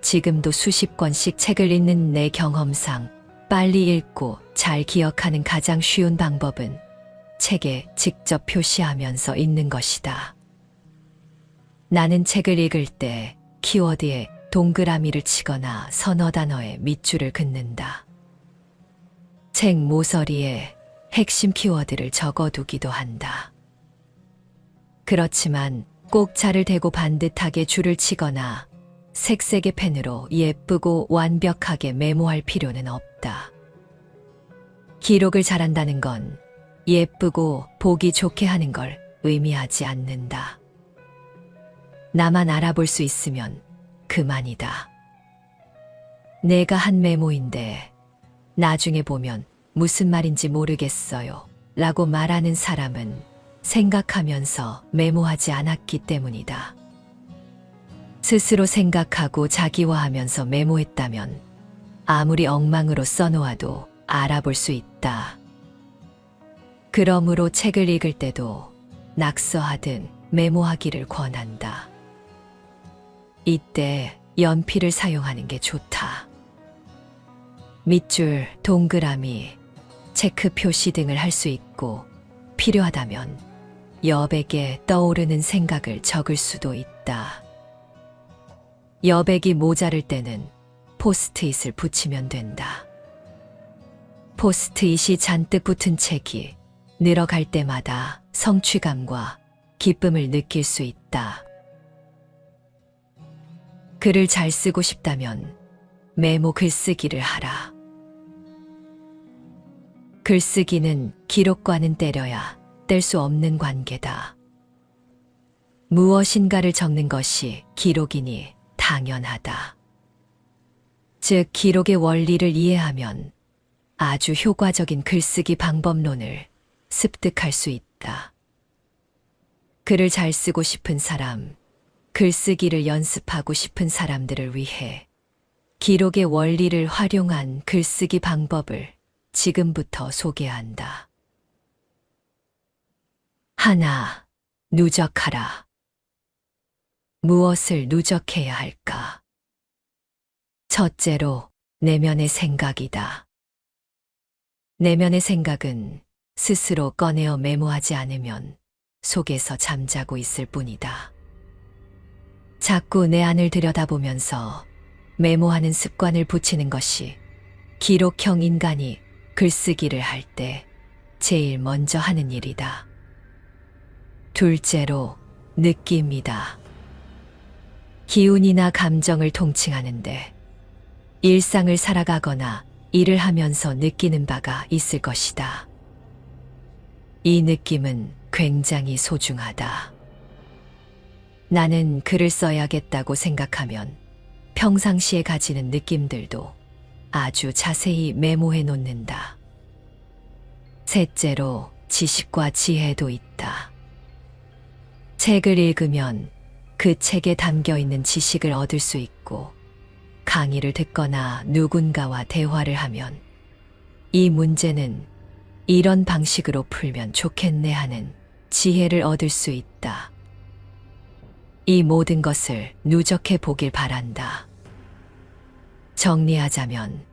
지금도 수십 권씩 책을 읽는 내 경험상 빨리 읽고 잘 기억하는 가장 쉬운 방법은 책에 직접 표시하면서 읽는 것이다. 나는 책을 읽을 때 키워드에 동그라미를 치거나 서너 단어의 밑줄을 긋는다. 책 모서리에 핵심 키워드를 적어두기도 한다. 그렇지만 꼭 자를 대고 반듯하게 줄을 치거나 색색의 펜으로 예쁘고 완벽하게 메모할 필요는 없다. 기록을 잘한다는 건 예쁘고 보기 좋게 하는 걸 의미하지 않는다. 나만 알아볼 수 있으면 그만이다. 내가 한 메모인데 나중에 보면 무슨 말인지 모르겠어요 라고 말하는 사람은 생각하면서 메모하지 않았기 때문이다. 스스로 생각하고 자기화하면서 메모했다면 아무리 엉망으로 써놓아도 알아볼 수 있다. 그러므로 책을 읽을 때도 낙서하든 메모하기를 권한다. 이때 연필을 사용하는 게 좋다. 밑줄, 동그라미, 체크 표시 등을 할 수 있고 필요하다면 여백에 떠오르는 생각을 적을 수도 있다. 여백이 모자랄 때는 포스트잇을 붙이면 된다. 포스트잇이 잔뜩 붙은 책이 늘어갈 때마다 성취감과 기쁨을 느낄 수 있다. 글을 잘 쓰고 싶다면 메모 글쓰기를 하라. 글쓰기는 기록과는 때려야 뗄 수 없는 관계다. 무엇인가를 적는 것이 기록이니 당연하다. 즉, 기록의 원리를 이해하면 아주 효과적인 글쓰기 방법론을 습득할 수 있다. 글을 잘 쓰고 싶은 사람, 글쓰기를 연습하고 싶은 사람들을 위해 기록의 원리를 활용한 글쓰기 방법을 지금부터 소개한다. 하나, 누적하라. 무엇을 누적해야 할까? 첫째로, 내면의 생각이다. 내면의 생각은 스스로 꺼내어 메모하지 않으면 속에서 잠자고 있을 뿐이다. 자꾸 내 안을 들여다보면서 메모하는 습관을 붙이는 것이 기록형 인간이 글쓰기를 할 때 제일 먼저 하는 일이다. 둘째로, 느낌이다. 기운이나 감정을 통칭하는데 일상을 살아가거나 일을 하면서 느끼는 바가 있을 것이다. 이 느낌은 굉장히 소중하다. 나는 글을 써야겠다고 생각하면 평상시에 가지는 느낌들도 아주 자세히 메모해 놓는다. 셋째로, 지식과 지혜도 있다. 책을 읽으면 그 책에 담겨 있는 지식을 얻을 수 있고, 강의를 듣거나 누군가와 대화를 하면 이 문제는 이런 방식으로 풀면 좋겠네 하는 지혜를 얻을 수 있다. 이 모든 것을 누적해 보길 바란다. 정리하자면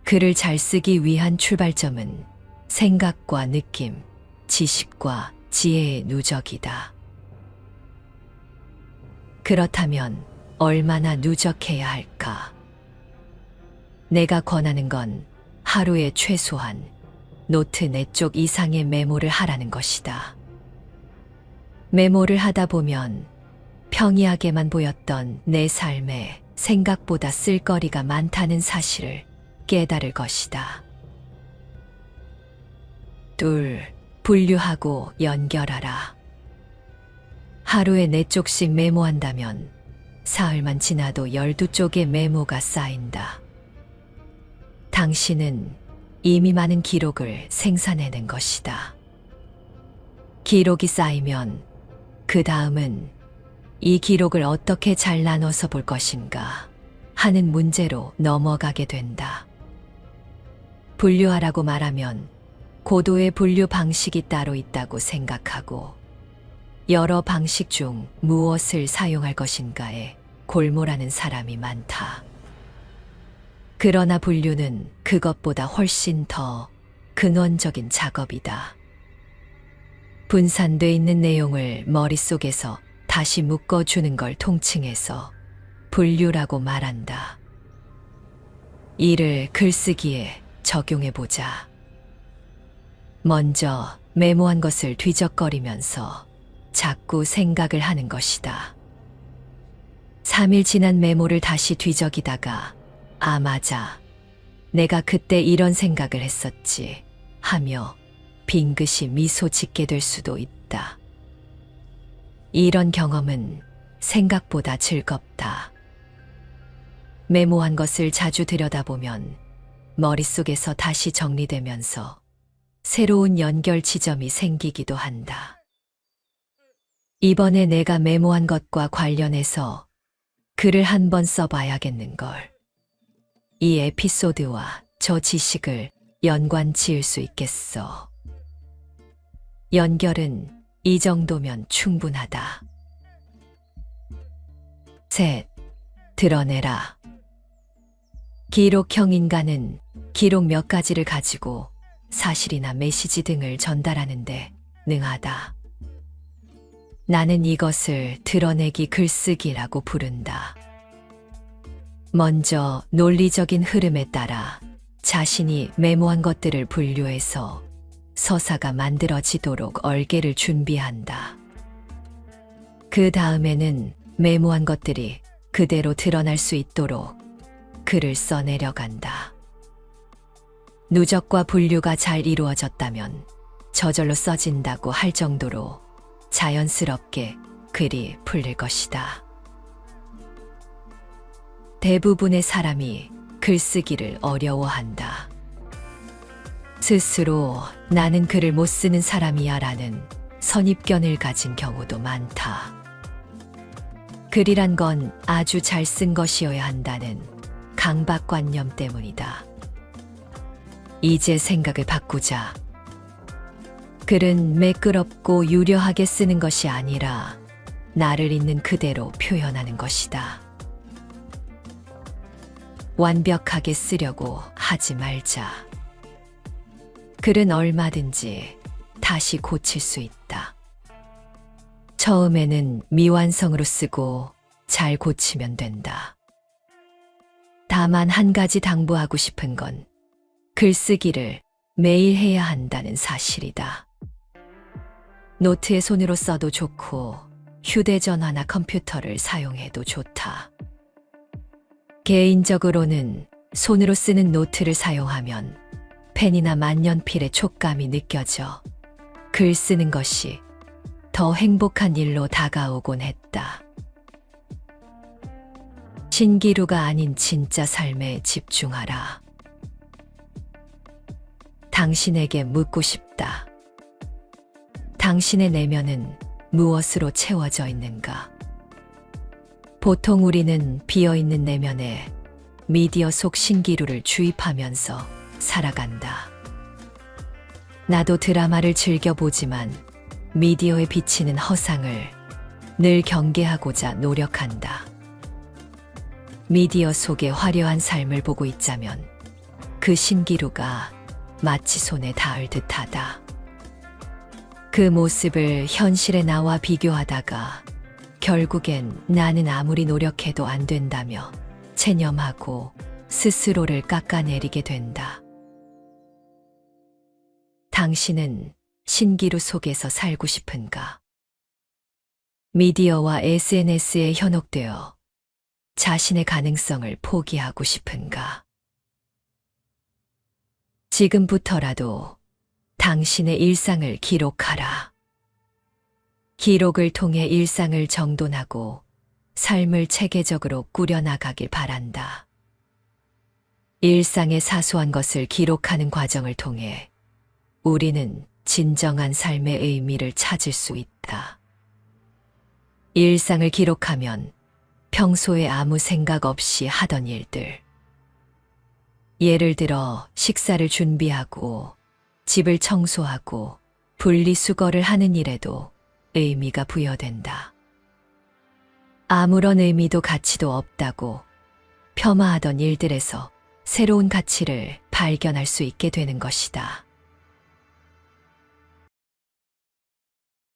글을 잘 쓰기 위한 출발점은 생각과 느낌, 지식과 지혜의 누적이다. 그렇다면 얼마나 누적해야 할까? 내가 권하는 건 하루에 최소한 노트 4쪽 이상의 메모를 하라는 것이다. 메모를 하다 보면 평이하게만 보였던 내 삶에 생각보다 쓸거리가 많다는 사실을 깨달을 것이다. 둘, 분류하고 연결하라. 하루에 4쪽씩 메모한다면 사흘만 지나도 12쪽의 메모가 쌓인다. 당신은 이미 많은 기록을 생산해낸 것이다. 기록이 쌓이면 그 다음은 이 기록을 어떻게 잘 나눠서 볼 것인가 하는 문제로 넘어가게 된다. 분류하라고 말하면 고도의 분류 방식이 따로 있다고 생각하고 여러 방식 중 무엇을 사용할 것인가에 골몰하는 사람이 많다. 그러나 분류는 그것보다 훨씬 더 근원적인 작업이다. 분산돼 있는 내용을 머릿속에서 다시 묶어주는 걸 통칭해서 분류라고 말한다. 이를 글쓰기에 적용해보자. 먼저 메모한 것을 뒤적거리면서 자꾸 생각을 하는 것이다. 3일 지난 메모를 다시 뒤적이다가 아, 맞아. 내가 그때 이런 생각을 했었지 하며 빙긋이 미소 짓게 될 수도 있다. 이런 경험은 생각보다 즐겁다. 메모한 것을 자주 들여다보면 머릿속에서 다시 정리되면서 새로운 연결 지점이 생기기도 한다. 이번에 내가 메모한 것과 관련해서 글을 한번 써봐야겠는걸. 이 에피소드와 저 지식을 연관 지을 수 있겠어. 연결은 이 정도면 충분하다. 셋, 드러내라. 기록형 인간은 기록 몇 가지를 가지고 사실이나 메시지 등을 전달하는데 능하다. 나는 이것을 드러내기 글쓰기라고 부른다. 먼저 논리적인 흐름에 따라 자신이 메모한 것들을 분류해서 서사가 만들어지도록 얼개를 준비한다. 그 다음에는 메모한 것들이 그대로 드러날 수 있도록 글을 써내려간다. 누적과 분류가 잘 이루어졌다면 저절로 써진다고 할 정도로 자연스럽게 글이 풀릴 것이다. 대부분의 사람이 글쓰기를 어려워한다. 스스로 나는 글을 못 쓰는 사람이야 라는 선입견을 가진 경우도 많다. 글이란 건 아주 잘 쓴 것이어야 한다는 강박관념 때문이다. 이제 생각을 바꾸자. 글은 매끄럽고 유려하게 쓰는 것이 아니라 나를 있는 그대로 표현하는 것이다. 완벽하게 쓰려고 하지 말자. 글은 얼마든지 다시 고칠 수 있다. 처음에는 미완성으로 쓰고 잘 고치면 된다. 다만 한 가지 당부하고 싶은 건 글쓰기를 매일 해야 한다는 사실이다. 노트에 손으로 써도 좋고 휴대전화나 컴퓨터를 사용해도 좋다. 개인적으로는 손으로 쓰는 노트를 사용하면 펜이나 만년필의 촉감이 느껴져 글 쓰는 것이 더 행복한 일로 다가오곤 했다. 신기루가 아닌 진짜 삶에 집중하라. 당신에게 묻고 싶다. 당신의 내면은 무엇으로 채워져 있는가? 보통 우리는 비어있는 내면에 미디어 속 신기루를 주입하면서 살아간다. 나도 드라마를 즐겨보지만 미디어에 비치는 허상을 늘 경계하고자 노력한다. 미디어 속의 화려한 삶을 보고 있자면 그 신기루가 마치 손에 닿을 듯하다. 그 모습을 현실의 나와 비교하다가 결국엔 나는 아무리 노력해도 안 된다며 체념하고 스스로를 깎아내리게 된다. 당신은 신기루 속에서 살고 싶은가? 미디어와 SNS에 현혹되어 자신의 가능성을 포기하고 싶은가? 지금부터라도 당신의 일상을 기록하라. 기록을 통해 일상을 정돈하고 삶을 체계적으로 꾸려나가길 바란다. 일상의 사소한 것을 기록하는 과정을 통해 우리는 진정한 삶의 의미를 찾을 수 있다. 일상을 기록하면 평소에 아무 생각 없이 하던 일들, 예를 들어 식사를 준비하고 집을 청소하고 분리수거를 하는 일에도 의미가 부여된다. 아무런 의미도 가치도 없다고 폄하하던 일들에서 새로운 가치를 발견할 수 있게 되는 것이다.